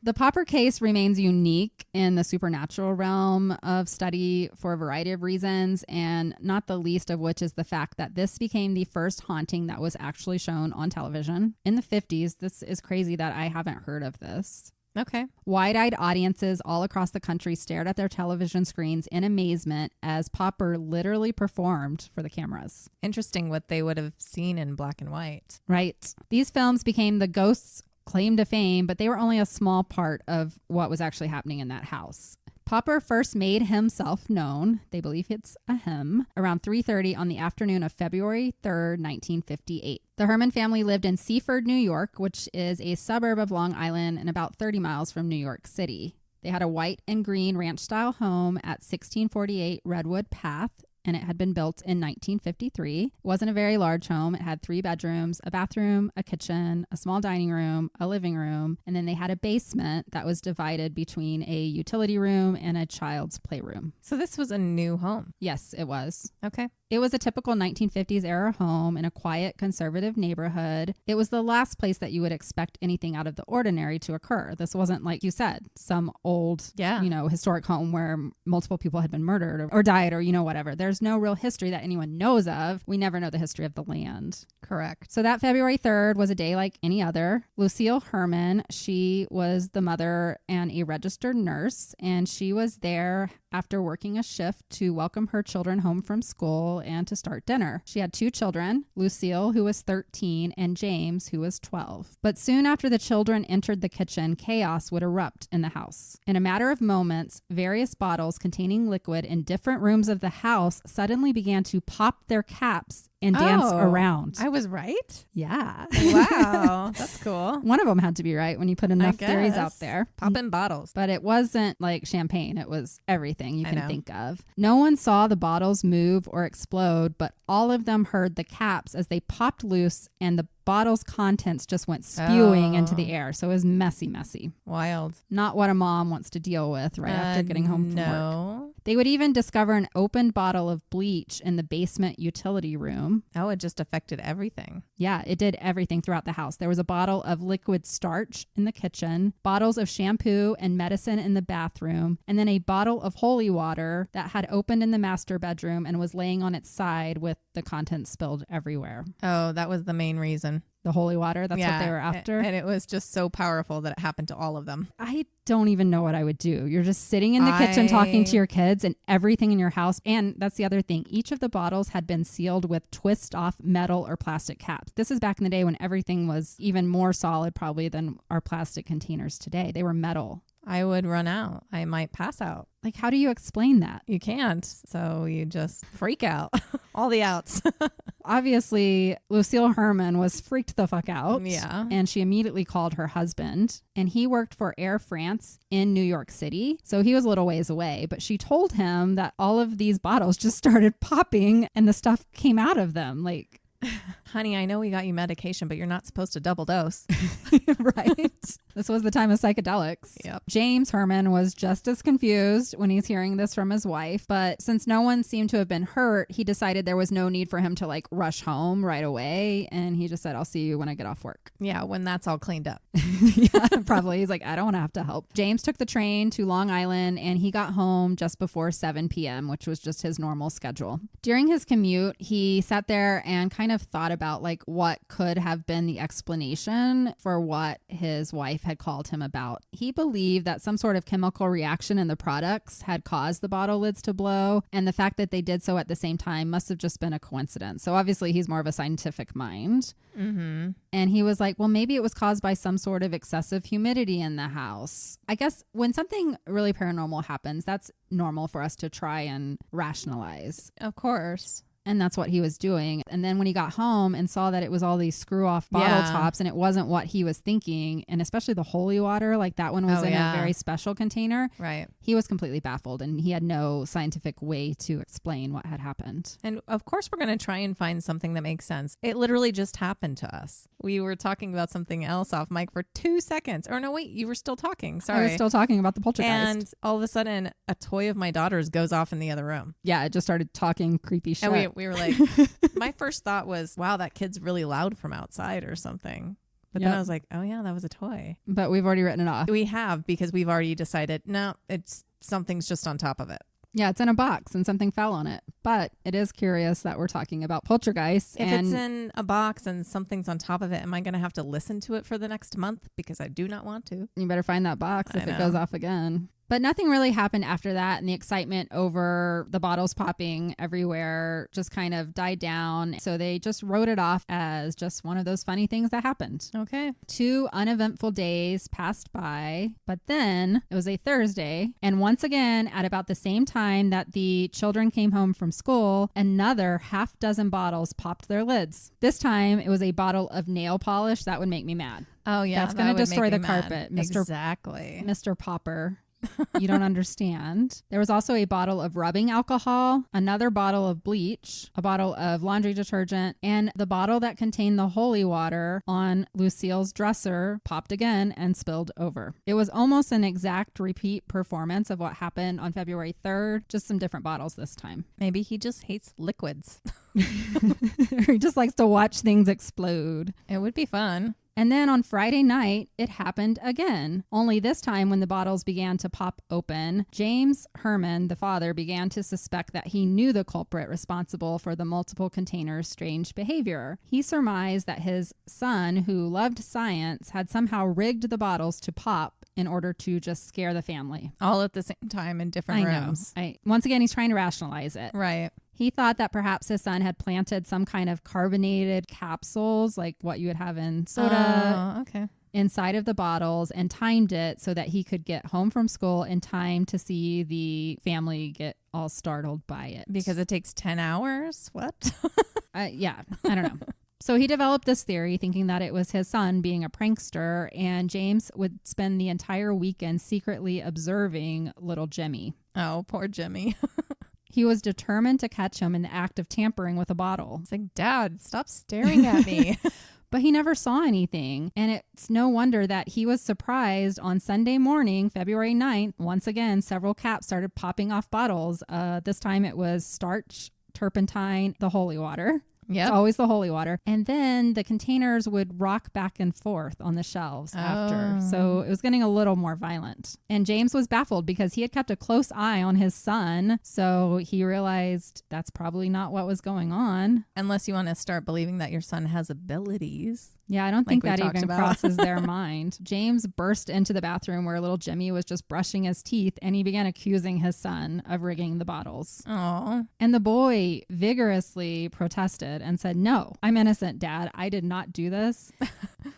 The Popper case remains unique in the supernatural realm of study for a variety of reasons, and not the least of which is the fact that this became the first haunting that was actually shown on television in the 50s. This is crazy that I haven't heard of this. Okay. Wide-eyed audiences all across the country stared at their television screens in amazement as Popper literally performed for the cameras. Interesting what they would have seen in black and white. Right. These films became the ghosts' claim to fame, but they were only a small part of what was actually happening in that house. Popper first made himself known, they believe it's a him, around 3:30 on the afternoon of February 3rd, 1958. The Hermann family lived in Seaford, New York, which is a suburb of Long Island and about 30 miles from New York City. They had a white and green ranch-style home at 1648 Redwood Path, and it had been built in 1953. It wasn't a very large home. It had 3 bedrooms, a bathroom, a kitchen, a small dining room, a living room, and then they had a basement that was divided between a utility room and a child's playroom. So this was a new home. Yes, it was. Okay. It was a typical 1950s era home in a quiet, conservative neighborhood. It was the last place that you would expect anything out of the ordinary to occur. This wasn't, like you said, some old, historic home where multiple people had been murdered or died or, whatever. There's no real history that anyone knows of. We never know the history of the land. Correct. So that February 3rd was a day like any other. Lucille Hermann, she was the mother and a registered nurse, and she was there after working a shift to welcome her children home from school and to start dinner. She had 2 children, Lucille, who was 13, and James, who was 12. But soon after the children entered the kitchen, chaos would erupt in the house. In a matter of moments, various bottles containing liquid in different rooms of the house suddenly began to pop their caps and dance around. I was right? Yeah. Wow. That's cool. One of them had to be right when you put enough theories out there. Popping bottles. But it wasn't like champagne. It was everything you can think of. No one saw the bottles move or explode, but all of them heard the caps as they popped loose and the bottle's contents just went spewing into the air. So it was messy. Wild. Not what a mom wants to deal with right after getting home from work. They would even discover an opened bottle of bleach in the basement utility room. Oh, it just affected everything. Yeah, it did everything throughout the house. There was a bottle of liquid starch in the kitchen, bottles of shampoo and medicine in the bathroom, and then a bottle of holy water that had opened in the master bedroom and was laying on its side with the contents spilled everywhere. Oh, that was the main reason. The holy water, that's what they were after. And it was just so powerful that it happened to all of them. I don't even know what I would do. You're just sitting in the kitchen talking to your kids and everything in your house. And that's the other thing. Each of the bottles had been sealed with twist off metal or plastic caps. This is back in the day when everything was even more solid probably than our plastic containers today. They were metal. I would run out. I might pass out. Like, how do you explain that? You can't. So you just freak out. All the outs. Obviously, Lucille Hermann was freaked the fuck out. Yeah. And she immediately called her husband. And he worked for Air France in New York City. So he was a little ways away. But she told him that all of these bottles just started popping and the stuff came out of them. Like, honey, I know we got you medication, but you're not supposed to double dose. Right? This was the time of psychedelics. Yep. James Hermann was just as confused when he's hearing this from his wife, but since no one seemed to have been hurt, he decided there was no need for him to like rush home right away, and he just said, I'll see you when I get off work. Yeah, when that's all cleaned up. Yeah, probably. He's like, I don't want to have to help. James took the train to Long Island, and he got home just before 7 p.m., which was just his normal schedule. During his commute, he sat there and kind of thought about like what could have been the explanation for what his wife had called him about. He believed that some sort of chemical reaction in the products had caused the bottle lids to blow, and the fact that they did so at the same time must have just been a coincidence. So obviously he's more of a scientific mind. Mm-hmm. And he was like, well, maybe it was caused by some sort of excessive humidity in the house. I guess when something really paranormal happens, that's normal for us to try and rationalize. Of course. And that's what he was doing. And then when he got home and saw that it was all these screw off bottle tops and it wasn't what he was thinking, and especially the holy water, like that one was in a very special container. Right. He was completely baffled and he had no scientific way to explain what had happened. And of course, we're going to try and find something that makes sense. It literally just happened to us. We were talking about something else off mic for 2 seconds. Or no, wait, you were still talking. Sorry. I was still talking about the poltergeist. And all of a sudden, a toy of my daughter's goes off in the other room. Yeah, it just started talking creepy shit. And we were like, my first thought was, wow, that kid's really loud from outside or something. But then I was like, oh yeah, that was a toy. But we've already written it off. We have, because we've already decided, no, it's something's just on top of it. Yeah, it's in a box and something fell on it. But it is curious that we're talking about poltergeists. If it's in a box and something's on top of it, am I going to have to listen to it for the next month? Because I do not want to. You better find that box if it goes off again. But nothing really happened after that, and the excitement over the bottles popping everywhere just kind of died down. So they just wrote it off as just one of those funny things that happened. Okay. 2 uneventful days passed by, but then it was a Thursday, and once again, at about the same time that the children came home from school, another half dozen bottles popped their lids. This time, it was a bottle of nail polish. That would make me mad. Oh, yeah. That's going to destroy the carpet, Mr. Exactly. Mr. Popper. You don't understand. There was also a bottle of rubbing alcohol, another bottle of bleach, a bottle of laundry detergent, and the bottle that contained the holy water on Lucille's dresser popped again and spilled over. It was almost an exact repeat performance of what happened on February 3rd, just some different bottles this time. Maybe he just hates liquids. He just likes to watch things explode. It would be fun. And then on Friday night, it happened again. Only this time, when the bottles began to pop open, James Hermann, the father, began to suspect that he knew the culprit responsible for the multiple containers' strange behavior. He surmised that his son, who loved science, had somehow rigged the bottles to pop in order to just scare the family. All at the same time in different rooms. Once again, he's trying to rationalize it. Right. He thought that perhaps his son had planted some kind of carbonated capsules, like what you would have in soda, inside of the bottles, and timed it so that he could get home from school in time to see the family get all startled by it. Because it takes 10 hours? What? Yeah, I don't know. So he developed this theory thinking that it was his son being a prankster, and James would spend the entire weekend secretly observing little Jimmy. Oh, poor Jimmy. He was determined to catch him in the act of tampering with a bottle. It's like, Dad, stop staring at me. But he never saw anything. And it's no wonder that he was surprised on Sunday morning, February 9th. Once again, several caps started popping off bottles. This time it was starch, turpentine, the holy water. Yeah, it's always the holy water. And then the containers would rock back and forth on the shelves after. So it was getting a little more violent. And James was baffled because he had kept a close eye on his son. So he realized that's probably not what was going on. Unless you want to start believing that your son has abilities. Yeah, I don't think that even crosses their mind. James burst into the bathroom where little Jimmy was just brushing his teeth, and he began accusing his son of rigging the bottles. Aww. And the boy vigorously protested and said, "No, I'm innocent, Dad. I did not do this."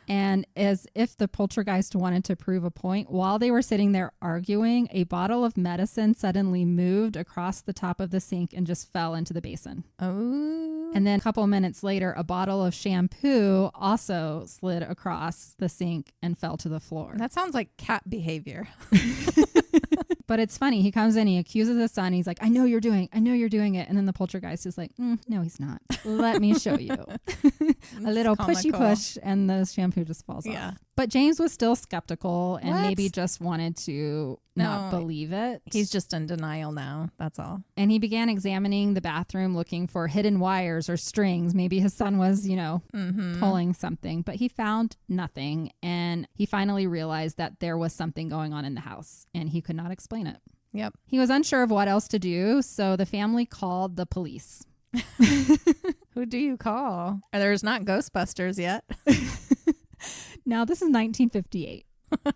And as if the poltergeist wanted to prove a point, while they were sitting there arguing, a bottle of medicine suddenly moved across the top of the sink and just fell into the basin. Oh. And then a couple minutes later, a bottle of shampoo also slid across the sink and fell to the floor. That sounds like cat behavior. But it's funny. He comes in, he accuses his son. He's like, I know you're doing it. And then the poltergeist is like, no, he's not. Let me show you. A little pushy push, and the shampoo just falls off. But James was still skeptical and maybe just wanted to not believe it. He's just in denial now. That's all. And he began examining the bathroom looking for hidden wires or strings. Maybe his son was, pulling something, but he found nothing. And he finally realized that there was something going on in the house and he could not explain it. Yep. He was unsure of what else to do. So the family called the police. Who do you call? There's not Ghostbusters yet. Now, this is 1958.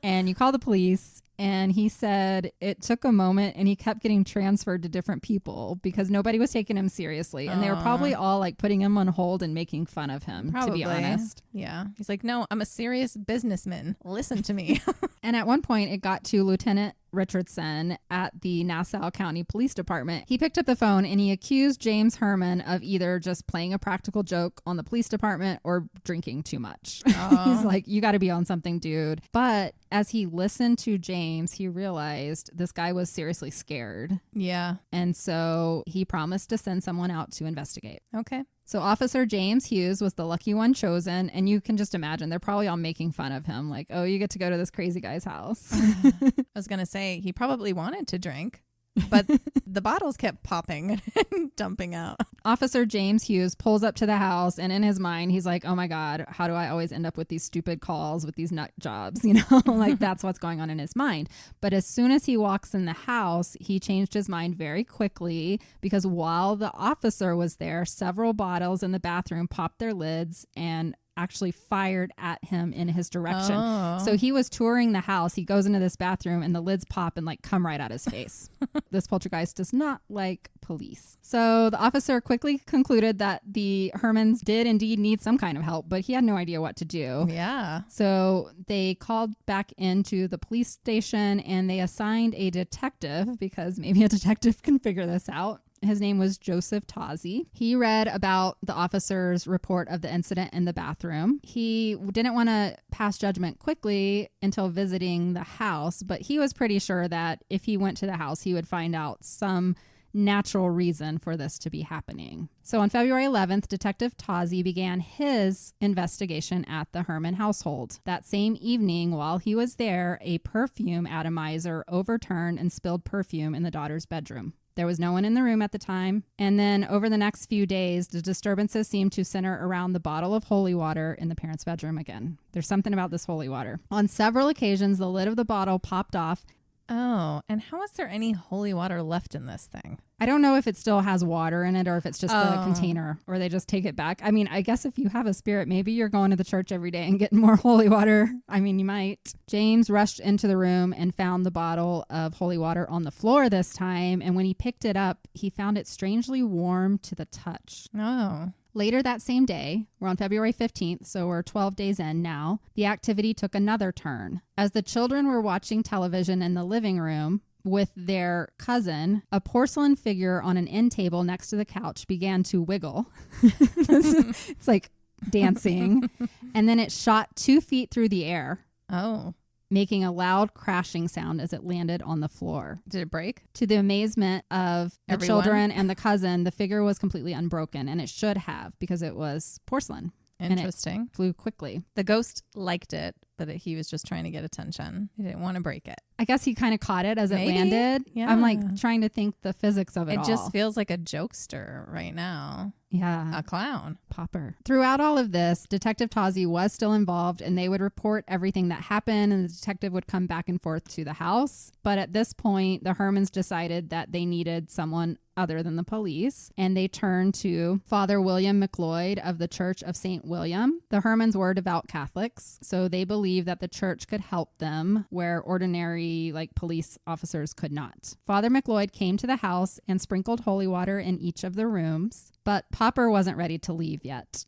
And you call the police, and he said it took a moment and he kept getting transferred to different people because nobody was taking him seriously. And they were probably all like putting him on hold and making fun of him, to be honest. Yeah. He's like, no, I'm a serious businessman. Listen to me. And at one point it got to Lieutenant Richardson at the Nassau County Police Department. He picked up the phone and he accused James Hermann of either just playing a practical joke on the police department or drinking too much. He's like, you got to be on something, dude. But as he listened to James, he realized this guy was seriously scared. Yeah. And so he promised to send someone out to investigate. Okay. So Officer James Hughes was the lucky one chosen, and you can just imagine they're probably all making fun of him, like, oh, you get to go to this crazy guy's house. I was going to say, he probably wanted to drink, but the bottles kept popping and dumping out. Officer James Hughes pulls up to the house, and in his mind, he's like, oh my God, how do I always end up with these stupid calls with these nut jobs? You know, like that's what's going on in his mind. But as soon as he walks in the house, he changed his mind very quickly because while the officer was there, several bottles in the bathroom popped their lids and actually fired at him in his direction. Oh. So he was touring the house. He goes into this bathroom and the lids pop and like come right at his face. This poltergeist does not like police. So the officer quickly concluded that the Hermans did indeed need some kind of help, but he had no idea what to do. Yeah. So they called back into the police station and they assigned a detective because maybe a detective can figure this out. His name was Joseph Tozzi. He read about the officer's report of the incident in the bathroom. He didn't want to pass judgment quickly until visiting the house, but he was pretty sure that if he went to the house, he would find out some natural reason for this to be happening. So on February 11th, Detective Tozzi began his investigation at the Hermann household. That same evening, while he was there, a perfume atomizer overturned and spilled perfume in the daughter's bedroom. There was no one in the room at the time. And then over the next few days, the disturbances seemed to center around the bottle of holy water in the parents' bedroom again. There's something about this holy water. On several occasions, the lid of the bottle popped off. Oh, and how is there any holy water left in this thing? I don't know if it still has water in it or if it's just the container or they just take it back. I mean, I guess if you have a spirit, maybe you're going to the church every day and getting more holy water. I mean, you might. James rushed into the room and found the bottle of holy water on the floor this time. And when he picked it up, he found it strangely warm to the touch. Oh. Later that same day, we're on February 15th, so we're 12 days in now, the activity took another turn. As the children were watching television in the living room with their cousin, a porcelain figure on an end table next to the couch began to wiggle. It's like dancing. And then it shot 2 feet through the air. Oh. Making a loud crashing sound as it landed on the floor. Did it break? To the amazement of the Everyone? children and the cousin, the figure was completely unbroken, and it should have because it was porcelain. Interesting. And it flew quickly. The ghost liked it, but he was just trying to get attention. He didn't want to break it. I guess he kind of caught it as Maybe? it landed. Yeah. I'm like trying to think the physics of it all. It just feels like a jokester right now. Yeah. A clown. Popper. Throughout all of this, Detective Tozzi was still involved and they would report everything that happened and the detective would come back and forth to the house. But at this point, the Hermans decided that they needed someone other than the police, and they turned to Father William McLeod of the Church of St. William. The Hermans were devout Catholics, so they believed that the church could help them where ordinary police officers could not. Father McLeod came to the house and sprinkled holy water in each of the rooms, but Popper wasn't ready to leave yet.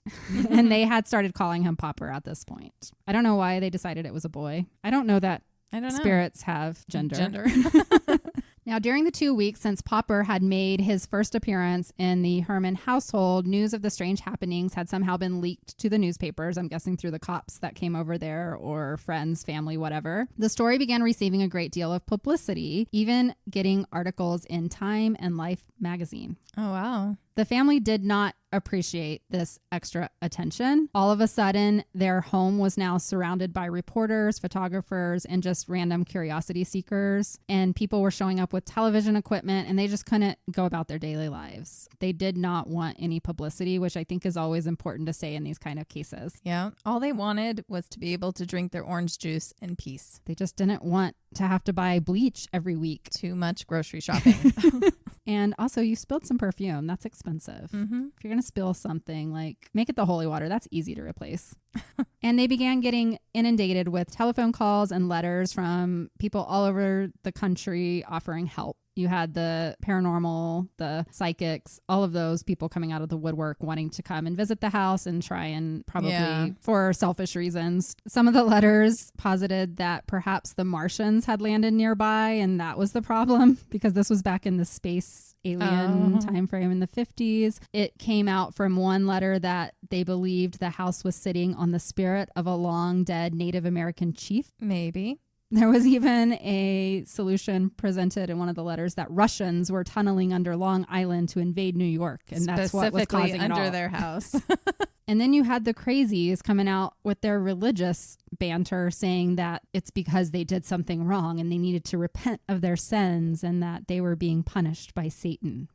And they had started calling him Popper at this point. I don't know why they decided it was a boy. I don't know that spirits have gender. Now, during the 2 weeks since Popper had made his first appearance in the Hermann household, news of the strange happenings had somehow been leaked to the newspapers, I'm guessing through the cops that came over there or friends, family, whatever. The story began receiving a great deal of publicity, even getting articles in Time and Life magazine. Oh, wow. The family did not appreciate this extra attention. All of a sudden, their home was now surrounded by reporters, photographers, and just random curiosity seekers. And people were showing up with television equipment and they just couldn't go about their daily lives. They did not want any publicity, which I think is always important to say in these kind of cases. Yeah. All they wanted was to be able to drink their orange juice in peace. They just didn't want to have to buy bleach every week. Too much grocery shopping. And also, you spilled some perfume. That's expensive. Mm-hmm. If you're going to spill something, make it the holy water. That's easy to replace. And they began getting inundated with telephone calls and letters from people all over the country offering help. You had the paranormal, the psychics, all of those people coming out of the woodwork wanting to come and visit the house and try and probably for selfish reasons. Some of the letters posited that perhaps the Martians had landed nearby and that was the problem because this was back in the space alien time frame in the 50s. It came out from one letter that they believed the house was sitting on the spirit of a long dead Native American chief. Maybe. There was even a solution presented in one of the letters that Russians were tunneling under Long Island to invade New York, and that's what was causing it all. Under their house. And then you had the crazies coming out with their religious banter saying that it's because they did something wrong and they needed to repent of their sins and that they were being punished by Satan.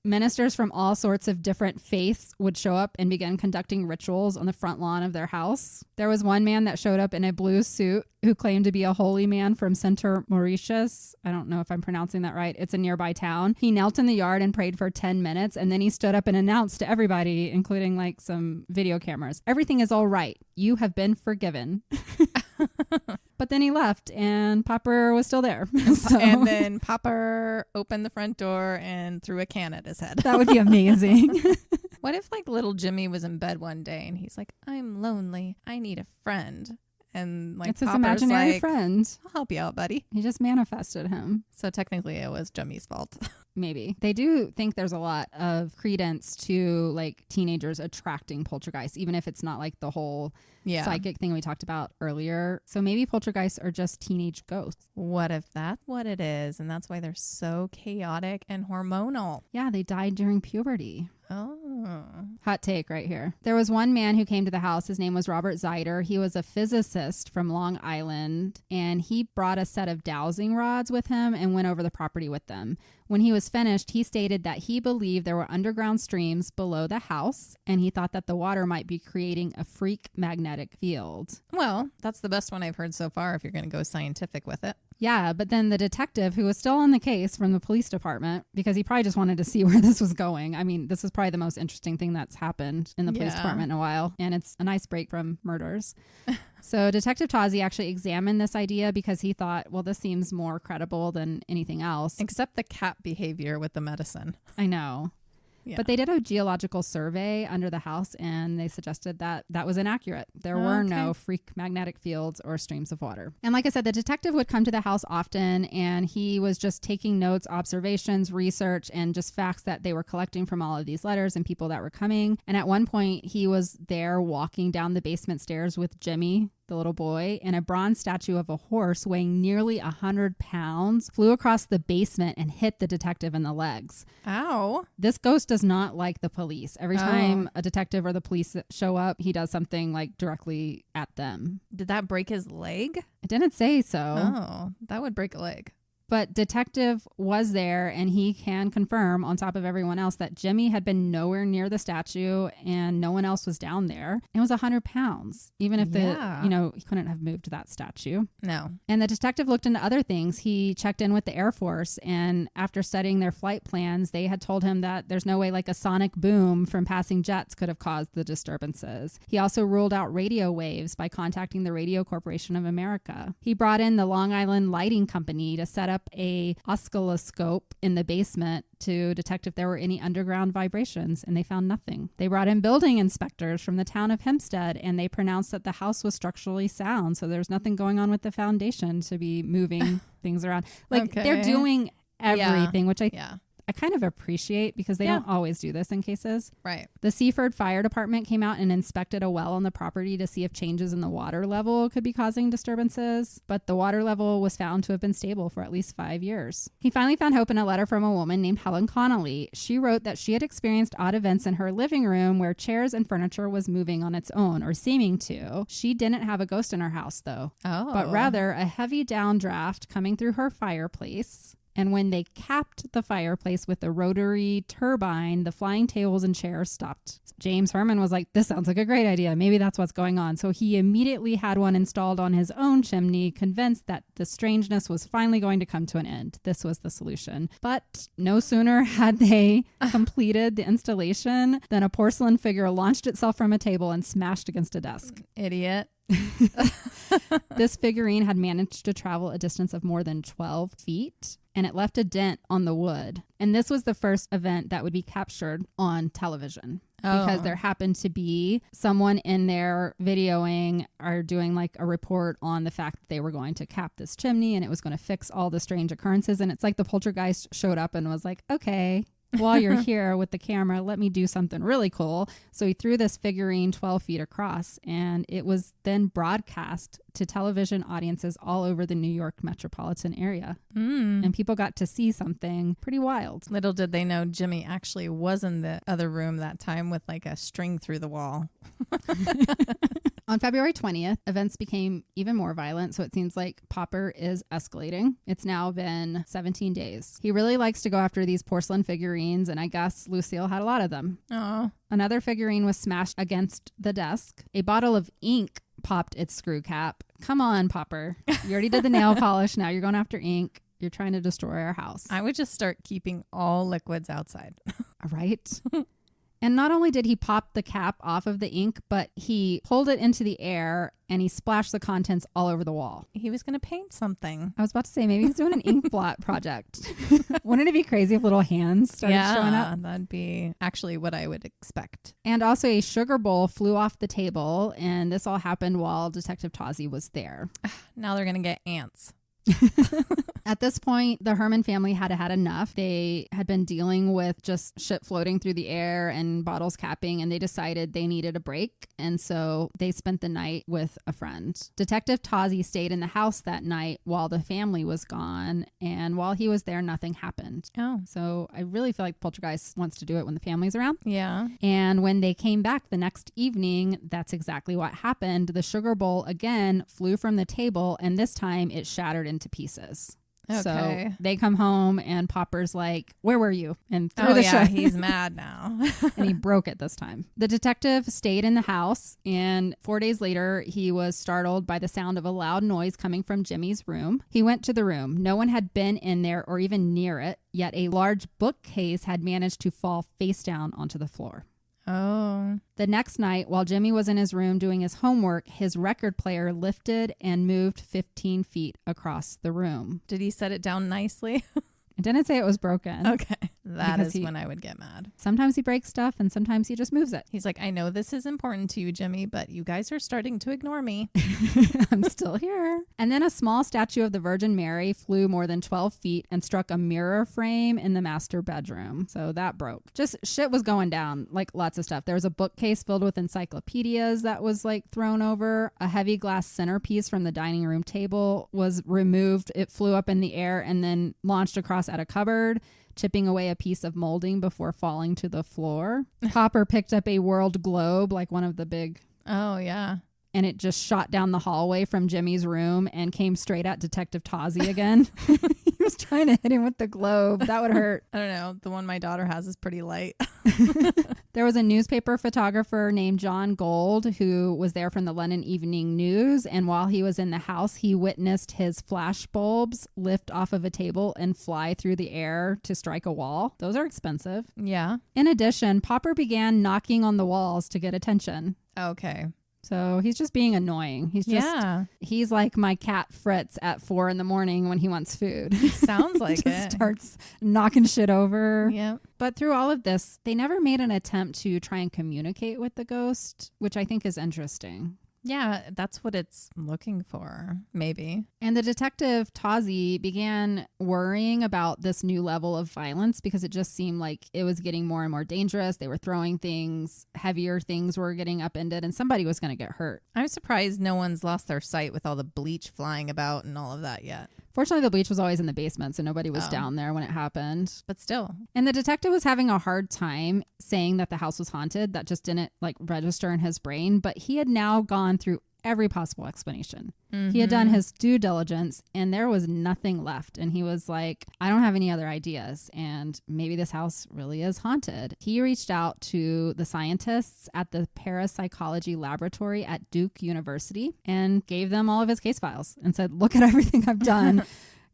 Ministers from all sorts of different faiths would show up and begin conducting rituals on the front lawn of their house. There was one man that showed up in a blue suit who claimed to be a holy man from Center Mauritius. I don't know if I'm pronouncing that right. It's a nearby town. He knelt in the yard and prayed for 10 minutes, and then he stood up and announced to everybody, including like some video cameras, everything is all right. You have been forgiven. But then he left and Popper was still there. And then Popper opened the front door and threw a can at his head. That would be amazing. What if like little Jimmy was in bed one day and he's like, I'm lonely. I need a friend. And like it's his Popper's imaginary like, friend. I'll help you out, buddy. He just manifested him. So technically it was Jimmy's fault. Maybe. They do think there's a lot of credence to like teenagers attracting poltergeists, even if it's not like the whole psychic thing we talked about earlier. So maybe poltergeists are just teenage ghosts. What if that's what it is? And that's why they're so chaotic and hormonal. Yeah, they died during puberty. Oh. Hot take right here. There was one man who came to the house. His name was Robert Zeider. He was a physicist from Long Island, and he brought a set of dowsing rods with him and went over the property with them. When he was finished, he stated that he believed there were underground streams below the house, and he thought that the water might be creating a freak magnetic field. Well, that's the best one I've heard so far if you're going to go scientific with it. Yeah, but then the detective who was still on the case from the police department, because he probably just wanted to see where this was going. I mean, this is probably the most interesting thing that's happened in the police department in a while, and it's a nice break from murders. So Detective Tozzi actually examined this idea because he thought, well, this seems more credible than anything else. Except the cat behavior with the medicine. I know. Yeah. But they did a geological survey under the house and they suggested that that was inaccurate. There were no freak magnetic fields or streams of water. And like I said, the detective would come to the house often and he was just taking notes, observations, research, and just facts that they were collecting from all of these letters and people that were coming. And at one point he was there walking down the basement stairs with Jimmy, the little boy, and a bronze statue of a horse weighing nearly 100 pounds flew across the basement and hit the detective in the legs. Ow. This ghost does not like the police. Every time a detective or the police show up, he does something like directly at them. Did that break his leg? It didn't say so. Oh, that would break a leg. But detective was there and he can confirm on top of everyone else that Jimmy had been nowhere near the statue and no one else was down there. It was 100 pounds, even if he couldn't have moved that statue. No. And the detective looked into other things. He checked in with the Air Force and after studying their flight plans, they had told him that there's no way like a sonic boom from passing jets could have caused the disturbances. He also ruled out radio waves by contacting the Radio Corporation of America. He brought in the Long Island Lighting Company to set up a oscilloscope in the basement to detect if there were any underground vibrations, and they found nothing. They brought in building inspectors from the town of Hempstead, and they pronounced that the house was structurally sound, so there's nothing going on with the foundation to be moving things around. Like they're doing everything, which I kind of appreciate because they don't always do this in cases. Right. The Seaford Fire Department came out and inspected a well on the property to see if changes in the water level could be causing disturbances, but the water level was found to have been stable for at least 5 years. He finally found hope in a letter from a woman named Helen Connolly. She wrote that she had experienced odd events in her living room where chairs and furniture was moving on its own or seeming to. She didn't have a ghost in her house though, but rather a heavy downdraft coming through her fireplace. And when they capped the fireplace with a rotary turbine, the flying tables and chairs stopped. James Hermann was like, this sounds like a great idea. Maybe that's what's going on. So he immediately had one installed on his own chimney, convinced that the strangeness was finally going to come to an end. This was the solution. But no sooner had they completed the installation than a porcelain figure launched itself from a table and smashed against a desk. Idiot. This figurine had managed to travel a distance of more than 12 feet, and it left a dent on the wood. And this was the first event that would be captured on television. Because there happened to be someone in there videoing or doing like a report on the fact that they were going to cap this chimney and it was going to fix all the strange occurrences. And it's like the poltergeist showed up and was like, okay, while you're here with the camera, let me do something really cool. So he threw this figurine 12 feet across, and it was then broadcast to television audiences all over the New York metropolitan area. And people got to see something pretty wild. Little did they know Jimmy actually was in the other room that time with like a string through the wall. On February 20th, events became even more violent, so it seems like Popper is escalating. It's now been 17 days. He really likes to go after these porcelain figurines, and I guess Lucille had a lot of them. Oh. Another figurine was smashed against the desk. A bottle of ink popped its screw cap. Come on, Popper. You already did the nail polish. Now you're going after ink. You're trying to destroy our house. I would just start keeping all liquids outside. Right? And not only did he pop the cap off of the ink, but he pulled it into the air and he splashed the contents all over the wall. He was going to paint something. I was about to say, maybe he's doing an ink blot project. Wouldn't it be crazy if little hands started showing up? Yeah, that'd be actually what I would expect. And also a sugar bowl flew off the table, and this all happened while Detective Tozzi was there. Now they're going to get ants. At this point, the Hermann family had had enough. They had been dealing with just shit floating through the air and bottles capping, and they decided they needed a break. And so they spent the night with a friend. Detective Tozzi stayed in the house that night while the family was gone. And while he was there, nothing happened. Oh. So I really feel like Poltergeist wants to do it when the family's around. Yeah. And when they came back the next evening, that's exactly what happened. The sugar bowl again flew from the table, and this time it shattered into pieces. Okay. So they come home and Popper's like, where were you? And threw the shit. He's mad now. And he broke it this time. The detective stayed in the house, and 4 days later, he was startled by the sound of a loud noise coming from Jimmy's room. He went to the room. No one had been in there or even near it, yet a large bookcase had managed to fall face down onto the floor. Oh. The next night, while Jimmy was in his room doing his homework, his record player lifted and moved 15 feet across the room. Did he set it down nicely? I didn't say it was broken. Okay. That Because is when I would get mad. Sometimes he breaks stuff and sometimes he just moves it. He's like, I know this is important to you, Jimmy, but you guys are starting to ignore me. I'm still here. And then a small statue of the Virgin Mary flew more than 12 feet and struck a mirror frame in the master bedroom. So that broke. Just shit was going down, like lots of stuff. There was a bookcase filled with encyclopedias that was like thrown over. A heavy glass centerpiece from the dining room table was removed. It flew up in the air and then launched across at a cupboard, chipping away a piece of molding before falling to the floor. Popper picked up a world globe, like one of the big... Oh, yeah. And it just shot down the hallway from Jimmy's room and came straight at Detective Tozzi again. He was trying to hit him with the globe. That would hurt. I don't know. The one my daughter has is pretty light. There was a newspaper photographer named John Gold who was there from the London Evening News. And while he was in the house, he witnessed his flash bulbs lift off of a table and fly through the air to strike a wall. Those are expensive. Yeah. In addition, Popper began knocking on the walls to get attention. Okay. So he's just being annoying. He's like my cat Fritz at 4 a.m. when he wants food. Sounds like just it. Starts knocking shit over. Yeah. But through all of this, they never made an attempt to try and communicate with the ghost, which I think is interesting. Yeah, that's what it's looking for, maybe. And the detective, Tozzi, began worrying about this new level of violence because it just seemed like it was getting more and more dangerous. They were throwing things, heavier things were getting upended, and somebody was going to get hurt. I'm surprised no one's lost their sight with all the bleach flying about and all of that yet. Fortunately, the bleach was always in the basement, so nobody was down there when it happened. But still. And the detective was having a hard time saying that the house was haunted. That just didn't register in his brain. But he had now gone through every possible explanation. Mm-hmm. He had done his due diligence and there was nothing left. And he was like, I don't have any other ideas. And maybe this house really is haunted. He reached out to the scientists at the parapsychology laboratory at Duke University and gave them all of his case files and said, look at everything I've done.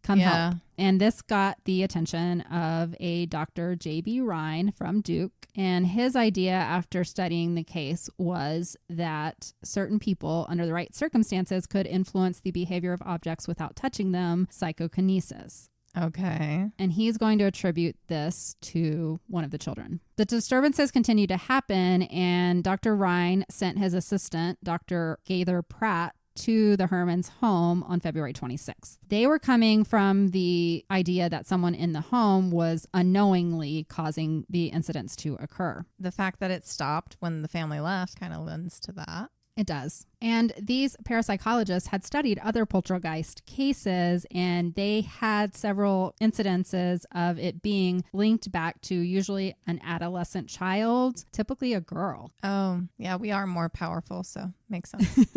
Come help. And this got the attention of a Dr. J.B. Rhine from Duke. And his idea after studying the case was that certain people, under the right circumstances, could influence the behavior of objects without touching them, psychokinesis. Okay. And he's going to attribute this to one of the children. The disturbances continued to happen, and Dr. Rhine sent his assistant, Dr. Gaither Pratt, to the Hermann's home on February 26th. They were coming from the idea that someone in the home was unknowingly causing the incidents to occur. The fact that it stopped when the family left kind of lends to that. It does. And these parapsychologists had studied other poltergeist cases, and they had several incidences of it being linked back to usually an adolescent child, typically a girl. Oh, yeah, we are more powerful, so makes sense.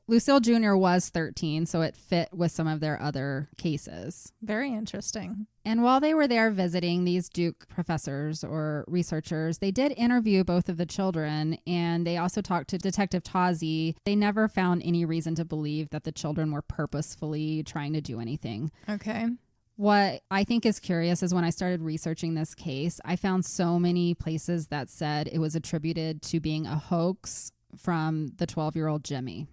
Lucille Jr. was 13, so it fit with some of their other cases. Very interesting. And while they were there visiting these Duke professors or researchers, they did interview both of the children, and they also talked to Detective Tozzi. They never found any reason to believe that the children were purposefully trying to do anything. Okay. What I think is curious is when I started researching this case, I found so many places that said it was attributed to being a hoax from the 12-year-old Jimmy.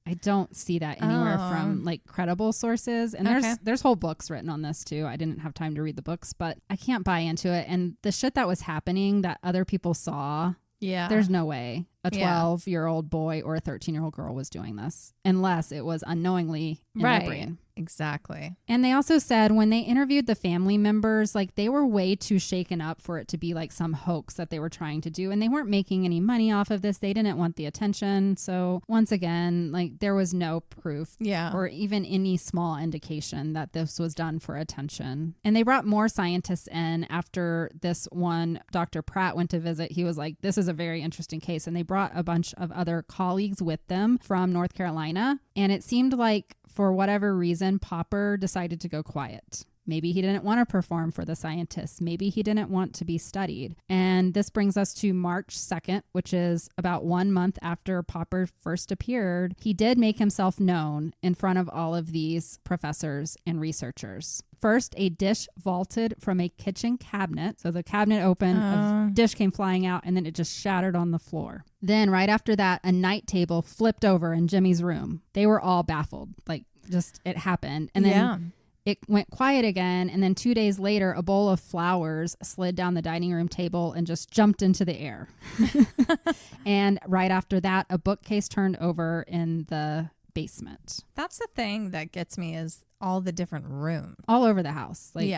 I don't see that anywhere from like credible sources. And there's whole books written on this too. I didn't have time to read the books, but I can't buy into it. And the shit that was happening that other people saw, there's no way a 12-year-old boy or a 13-year-old girl was doing this unless it was unknowingly in their brain. Exactly. And they also said when they interviewed the family members, like they were way too shaken up for it to be like some hoax that they were trying to do. And they weren't making any money off of this. They didn't want the attention. So once again, like there was no proof or even any small indication that this was done for attention. And they brought more scientists in after this one. Dr. Pratt went to visit. He was like, this is a very interesting case. And they brought a bunch of other colleagues with them from North Carolina. And it seemed like for whatever reason, Popper decided to go quiet. Maybe he didn't want to perform for the scientists. Maybe he didn't want to be studied. And this brings us to March 2nd, which is about 1 month after Popper first appeared. He did make himself known in front of all of these professors and researchers. First, a dish vaulted from a kitchen cabinet. So the cabinet opened, a dish came flying out, and then it just shattered on the floor. Then right after that, a night table flipped over in Jimmy's room. They were all baffled. Like, just it happened. And then it went quiet again. And then 2 days later, a bowl of flowers slid down the dining room table and just jumped into the air. And right after that, a bookcase turned over in the basement. That's the thing that gets me is all the different rooms. All over the house. Like,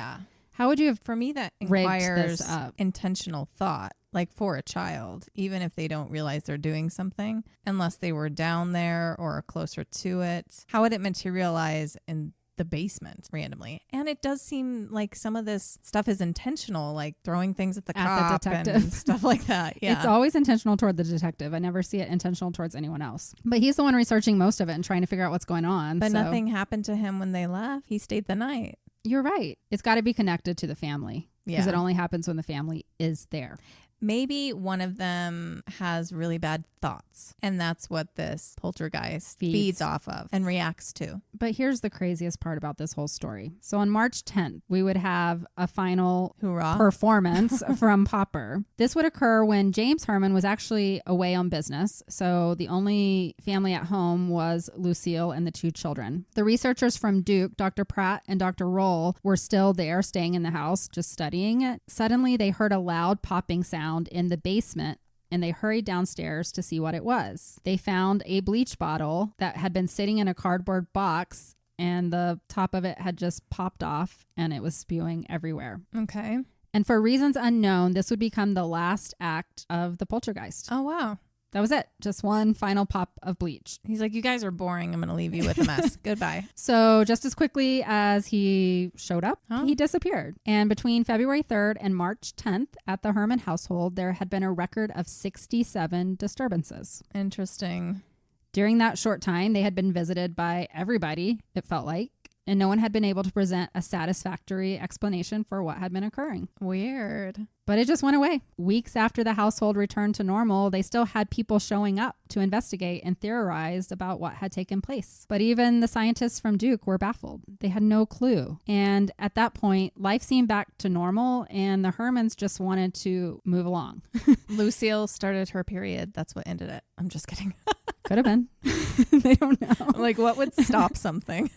how would you have for me that requires intentional thought, like for a child, even if they don't realize they're doing something, unless they were down there or closer to it. How would it materialize in the basement randomly? And it does seem like some of this stuff is intentional, like throwing things at the cop and stuff like that. Yeah, it's always intentional toward the detective. I never see it intentional towards anyone else. But he's the one researching most of it and trying to figure out what's going on. But nothing happened to him when they left. He stayed the night. You're right. It's got to be connected to the family because it only happens when the family is there. Maybe one of them has really bad thoughts, and that's what this poltergeist feeds off of and reacts to. But here's the craziest part about this whole story. So on March 10th, we would have a final performance from Popper. This would occur when James Hermann was actually away on business. So the only family at home was Lucille and the two children. The researchers from Duke, Dr. Pratt and Dr. Roll, were still there, staying in the house, just studying it. Suddenly, they heard a loud popping sound in the basement, and they hurried downstairs to see what it was. They found a bleach bottle that had been sitting in a cardboard box, and the top of it had just popped off, and it was spewing everywhere. Okay. And for reasons unknown, this would become the last act of the poltergeist. Oh, wow. That was it. Just one final pop of bleach. He's like, you guys are boring. I'm going to leave you with a mess. Goodbye. So just as quickly as he showed up, he disappeared. And between February 3rd and March 10th at the Hermann household, there had been a record of 67 disturbances. Interesting. During that short time, they had been visited by everybody, it felt like. and no one had been able to present a satisfactory explanation for what had been occurring. Weird. But it just went away. Weeks after the household returned to normal, they still had people showing up to investigate and theorize about what had taken place. But even the scientists from Duke were baffled. They had no clue. And at that point, life seemed back to normal, and the Hermans just wanted to move along. Lucille started her period. That's what ended it. I'm just kidding. Could have been. They don't know. Like, what would stop something?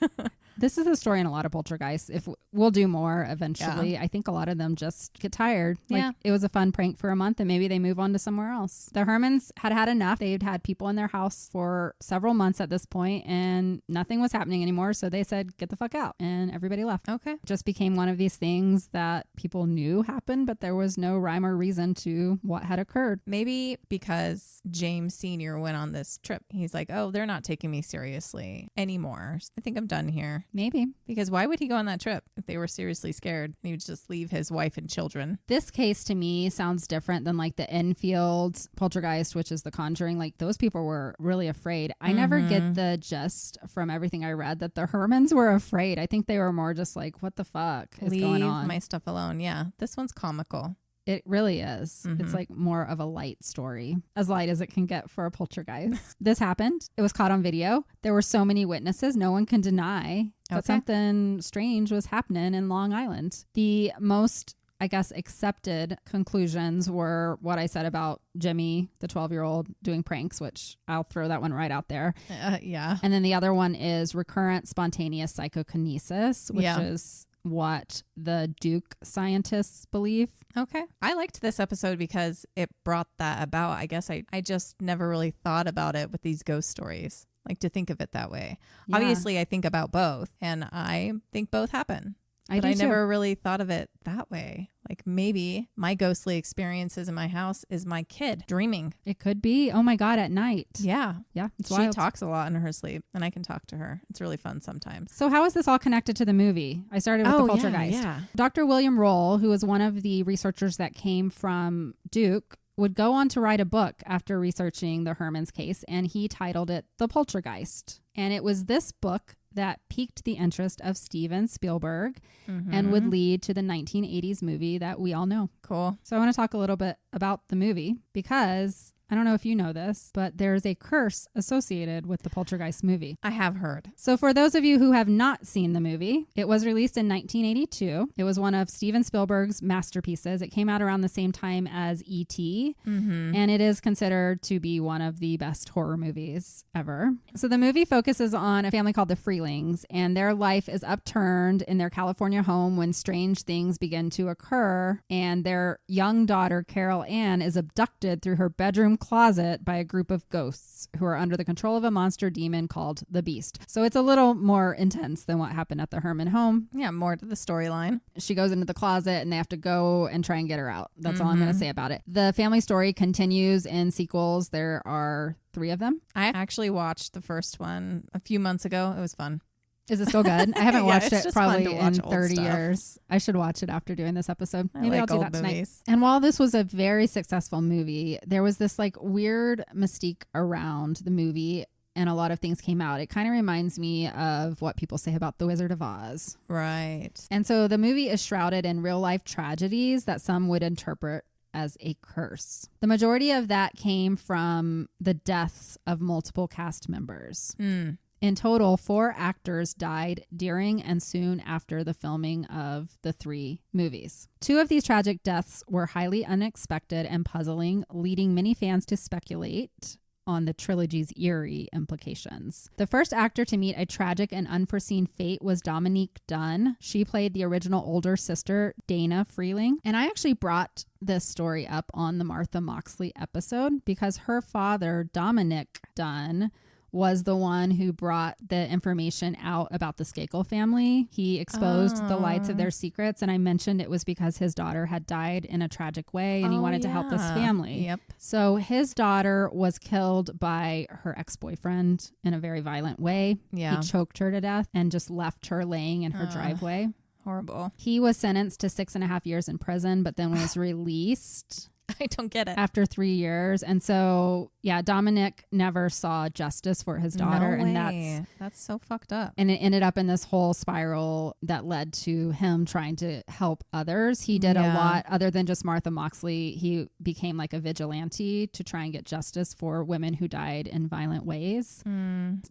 This is the story in a lot of poltergeists. If we'll do more eventually, I think a lot of them just get tired. Like, it was a fun prank for a month and maybe they move on to somewhere else. The Hermans had had enough. They'd had people in their house for several months at this point and nothing was happening anymore. So they said, get the fuck out. And everybody left. Okay. It just became one of these things that people knew happened, but there was no rhyme or reason to what had occurred. Maybe because James Sr. went on this trip. He's like, oh, they're not taking me seriously anymore. I think I'm done here. Maybe. Because why would he go on that trip if they were seriously scared? He would just leave his wife and children. This case to me sounds different than like the Enfield poltergeist, which is The Conjuring. Like those people were really afraid. I never get the gist from everything I read that the Hermans were afraid. I think they were more just like, what the fuck is going on? Leave my stuff alone. Yeah. This one's comical. It really is. It's like more of a light story, as light as it can get for a poltergeist. This happened. It was caught on video. There were so many witnesses. No one can deny that something strange was happening in Long Island. The most, I guess, accepted conclusions were what I said about Jimmy, the 12-year-old, doing pranks, which I'll throw that one right out there. Yeah. And then the other one is recurrent spontaneous psychokinesis, which is what the Duke scientists believe. Okay. I liked this episode because it brought that about. I guess I just never really thought about it with these ghost stories, like to think of it that way. Yeah. Obviously, I think about both and I think both happen. But I never really thought of it that way. Like maybe my ghostly experiences in my house is my kid dreaming. It could be. Oh my God, at night. Yeah. Yeah. It's She wild. talks a lot in her sleep and I can talk to her. It's really fun sometimes. So how is this all connected to the movie? I started with the poltergeist. Yeah. Dr. William Roll, who was one of the researchers that came from Duke, would go on to write a book after researching the Herman's case, and he titled it The Poltergeist. And it was this book that piqued the interest of Stephen Spielberg and would lead to the 1980s movie that we all know. Cool. So I want to talk a little bit about the movie because I don't know if you know this, but there's a curse associated with the Poltergeist movie. I have heard. So for those of you who have not seen the movie, it was released in 1982. It was one of Steven Spielberg's masterpieces. It came out around the same time as E.T. And it is considered to be one of the best horror movies ever. So the movie focuses on a family called the Freelings, and their life is upturned in their California home when strange things begin to occur, and their young daughter, Carol Ann, is abducted through her bedroom closet by a group of ghosts who are under the control of a monster demon called the Beast. So it's a little more intense than what happened at the Hermann home. Yeah, more to the storyline. She goes into the closet and they have to go and try and get her out. That's all I'm going to say about it. The family story continues in sequels. There are 3 of them. I actually watched the first one a few months ago. It was fun. Is it still good? I haven't watched it it's just fun probably to watch in old 30 stuff. years. I should watch it after doing this episode. Maybe like I'll do old that tonight. movies. And while this was a very successful movie, there was this like weird mystique around the movie and a lot of things came out. It kind of reminds me of what people say about The Wizard of Oz. Right. And so the movie is shrouded in real life tragedies that some would interpret as a curse. The majority of that came from the deaths of multiple cast members. In total, 4 actors died during and soon after the filming of the 3 movies. 2 of these tragic deaths were highly unexpected and puzzling, leading many fans to speculate on the trilogy's eerie implications. The first actor to meet a tragic and unforeseen fate was Dominique Dunn. She played the original older sister, Dana Freeling. And I actually brought this story up on the Martha Moxley episode because her father, Dominic Dunn, was the one who brought the information out about the Skakel family. He exposed the lights of their secrets, and I mentioned it was because his daughter had died in a tragic way, and he wanted to help this family. Yep. So his daughter was killed by her ex-boyfriend in a very violent way. Yeah. He choked her to death and just left her laying in her driveway. Horrible. He was sentenced to 6.5 years in prison, but then was released I don't get it. after 3 years. And so, yeah, Dominic never saw justice for his daughter. No and way. That's so fucked up. And it ended up in this whole spiral that led to him trying to help others. He did a lot other than just Martha Moxley. He became like a vigilante to try and get justice for women who died in violent ways.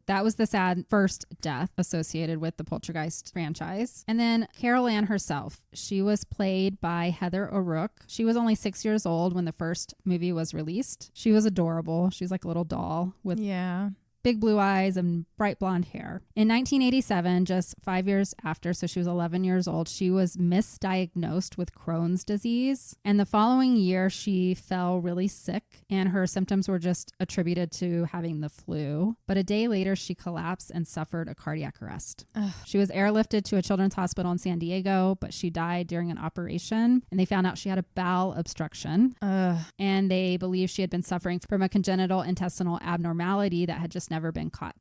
That was the sad first death associated with the Poltergeist franchise. And then Carol Ann herself, she was played by Heather O'Rourke. She was only 6 years old when the first movie was released. She was adorable. She was like a little doll with big blue eyes and bright blonde hair. In 1987, just 5 years after, so she was 11 years old, she was misdiagnosed with Crohn's disease. And the following year, she fell really sick and her symptoms were just attributed to having the flu. But a day later, she collapsed and suffered a cardiac arrest. She was airlifted to a children's hospital in San Diego, but she died during an operation. And they found out she had a bowel obstruction. And they believe she had been suffering from a congenital intestinal abnormality that had just never been caught.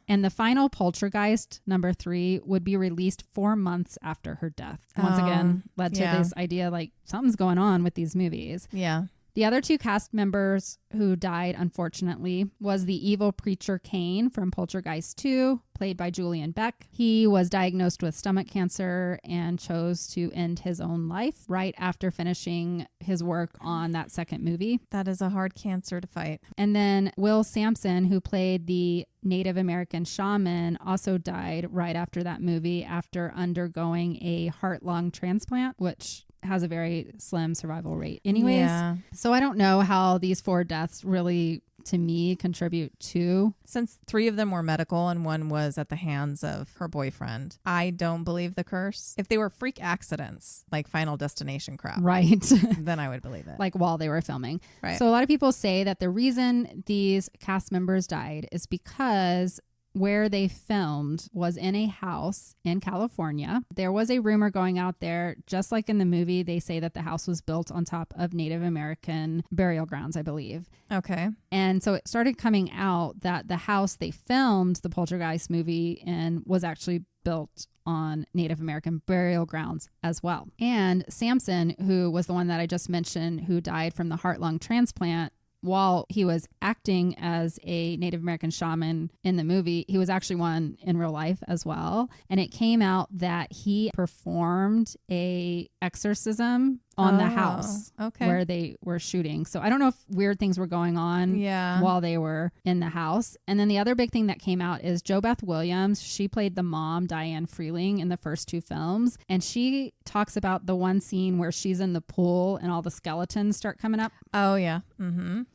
And the final Poltergeist, number 3, would be released 4 months after her death. Once again, led to this idea like something's going on with these movies. Yeah. The other 2 cast members who died, unfortunately, was the evil preacher Cain from Poltergeist 2, played by Julian Beck. He was diagnosed with stomach cancer and chose to end his own life right after finishing his work on that second movie. That is a hard cancer to fight. And then Will Sampson, who played the Native American shaman, also died right after that movie after undergoing a heart-lung transplant, which has a very slim survival rate anyways. So I don't know how these 4 deaths really, to me, contribute to. Since 3 of them were medical and 1 was at the hands of her boyfriend, I don't believe the curse. If they were freak accidents, like Final Destination crap, right, then I would believe it. Like while they were filming. Right. So a lot of people say that the reason these cast members died is because where they filmed was in a house in California. There was a rumor going out there, just like in the movie, they say that the house was built on top of Native American burial grounds, I believe. Okay. And so it started coming out that the house they filmed the Poltergeist movie in was actually built on Native American burial grounds as well. And Samson, who was the one that I just mentioned, who died from the heart-lung transplant, while he was acting as a Native American shaman in the movie, he was actually one in real life as well. And it came out that he performed a exorcism on the house where they were shooting. So I don't know if weird things were going on while they were in the house. And then the other big thing that came out is Jo Beth Williams. She played the mom, Diane Freeling, in the first 2 films. And she talks about the one scene where she's in the pool and all the skeletons start coming up. Oh, yeah.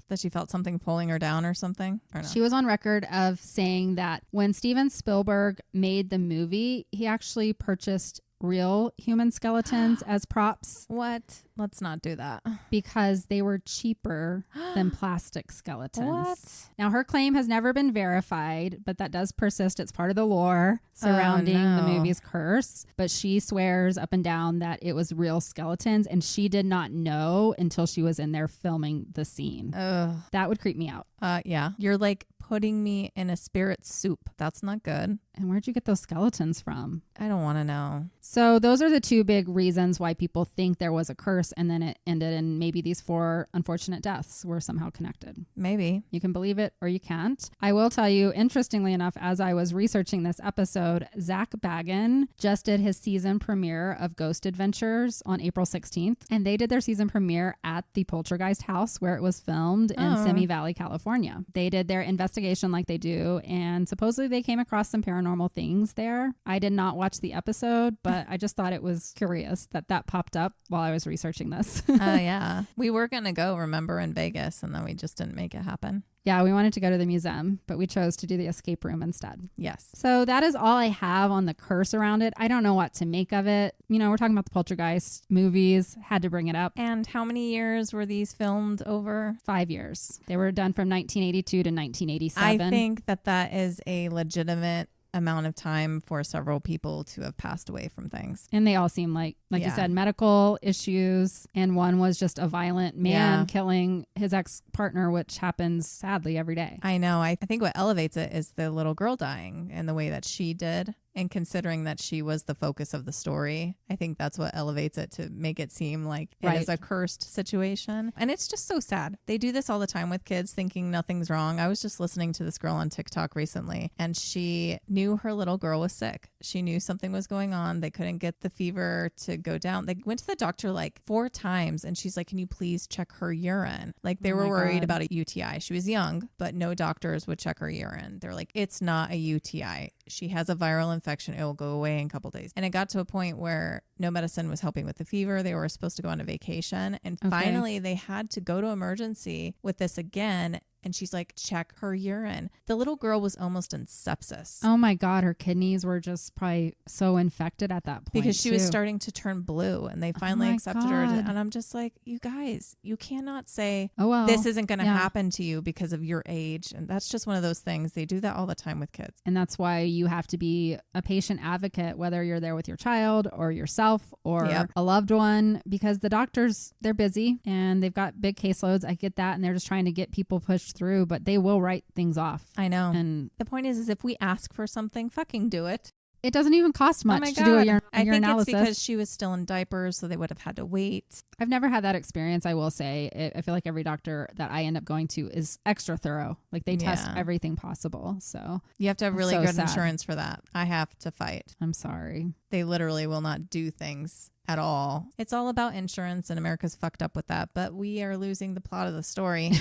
That she felt something pulling her down or something? Or no? She was on record of saying that when Stephen Spielberg made the movie, he actually purchased real human skeletons as props. What? Let's not do that. Because they were cheaper than plastic skeletons. What? Now, her claim has never been verified, but that does persist. It's part of the lore surrounding the movie's curse. But she swears up and down that it was real skeletons, and she did not know until she was in there filming the scene. That would creep me out. Yeah. You're like putting me in a spirit soup. That's not good. And where'd you get those skeletons from? I don't want to know. So those are the 2 big reasons why people think there was a curse, and then it ended in maybe these 4 unfortunate deaths were somehow connected. Maybe. You can believe it or you can't. I will tell you, interestingly enough, as I was researching this episode, Zach Baggin just did his season premiere of Ghost Adventures on April 16th. And they did their season premiere at the Poltergeist house where it was filmed in Simi Valley, California. They did their investigation like they do, and supposedly they came across some paranormal things there. I did not watch the episode, but I just thought it was curious that popped up while I was researching this. Yeah. We were going to go, remember, in Vegas, and then we just didn't make it happen. Yeah, we wanted to go to the museum, but we chose to do the escape room instead. Yes. So that is all I have on the curse around it. I don't know what to make of it. You know, we're talking about the Poltergeist movies. Had to bring it up. And how many years were these filmed over? 5 years. They were done from 1982 to 1987. I think that is a legitimate amount of time for several people to have passed away from things. And they all seem like you said, medical issues. And one was just a violent man killing his ex-partner, which happens sadly every day. I know. I think what elevates it is the little girl dying and the way that she did. And considering that she was the focus of the story, I think that's what elevates it to make it seem like it is a cursed situation. And it's just so sad. They do this all the time with kids thinking nothing's wrong. I was just listening to this girl on TikTok recently, and she knew her little girl was sick. She knew something was going on. They couldn't get the fever to go down. They went to the doctor like 4 times, and she's like, can you please check her urine? Like they were worried about a UTI. She was young, but no doctors would check her urine. They're like, it's not a UTI. She has a viral infection. It will go away in a couple days. And it got to a point where no medicine was helping with the fever. They were supposed to go on a vacation. And finally they had to go to emergency with this again. And she's like, check her urine. The little girl was almost in sepsis. Oh my God. Her kidneys were just probably so infected at that point. Because she was starting to turn blue, and they finally accepted her. And I'm just like, you guys, you cannot say, this isn't going to happen to you because of your age. And that's just one of those things. They do that all the time with kids. And that's why you have to be a patient advocate, whether you're there with your child or yourself or a loved one, because the doctors, they're busy and they've got big caseloads. I get that. And they're just trying to get people pushed through, but they will write things off. I know. And the point is if we ask for something, fucking do it. It doesn't even cost much to do a urinalysis. I think it's because she was still in diapers, so they would have had to wait. I've never had that experience, I will say. I feel like every doctor that I end up going to is extra thorough. Like they test everything possible. So you have to have really good insurance for that. I have to fight. I'm sorry. They literally will not do things at all. It's all about insurance, and America's fucked up with that. But we are losing the plot of the story.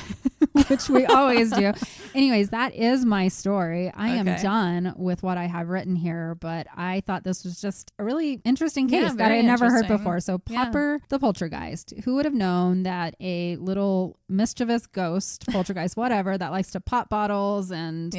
Which we always do. Anyways, that is my story. I am done with what I have written here, but I thought this was just a really interesting case that I had never heard before. So Popper the Poltergeist. Who would have known that a little mischievous ghost, poltergeist, whatever, that likes to pop bottles and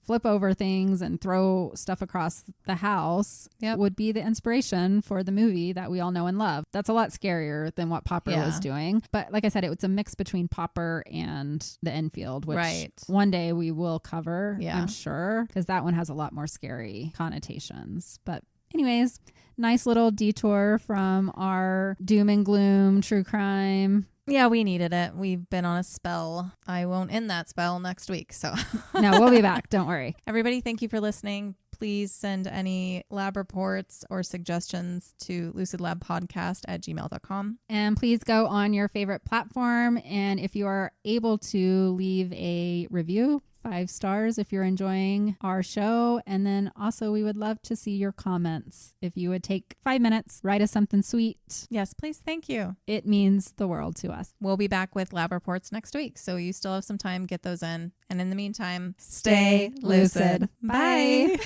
flip over things and throw stuff across the house would be the inspiration for the movie that we all know and love. That's a lot scarier than what Popper was doing. But like I said, it was a mix between Popper and the Enfield, which one day we will cover, I'm sure, because that one has a lot more scary connotations. But anyways, nice little detour from our doom and gloom true crime. Yeah, we needed it. We've been on a spell. I won't end that spell next week. So no, we'll be back. Don't worry. Everybody, thank you for listening. Please send any lab reports or suggestions to lucidlabpodcast@gmail.com. And please go on your favorite platform. And if you are able to, leave a review. 5 stars if you're enjoying our show. And then also we would love to see your comments. If you would take 5 minutes, write us something sweet. Yes, please. Thank you. It means the world to us. We'll be back with lab reports next week. So you still have some time. Get those in. And in the meantime, stay lucid. Bye.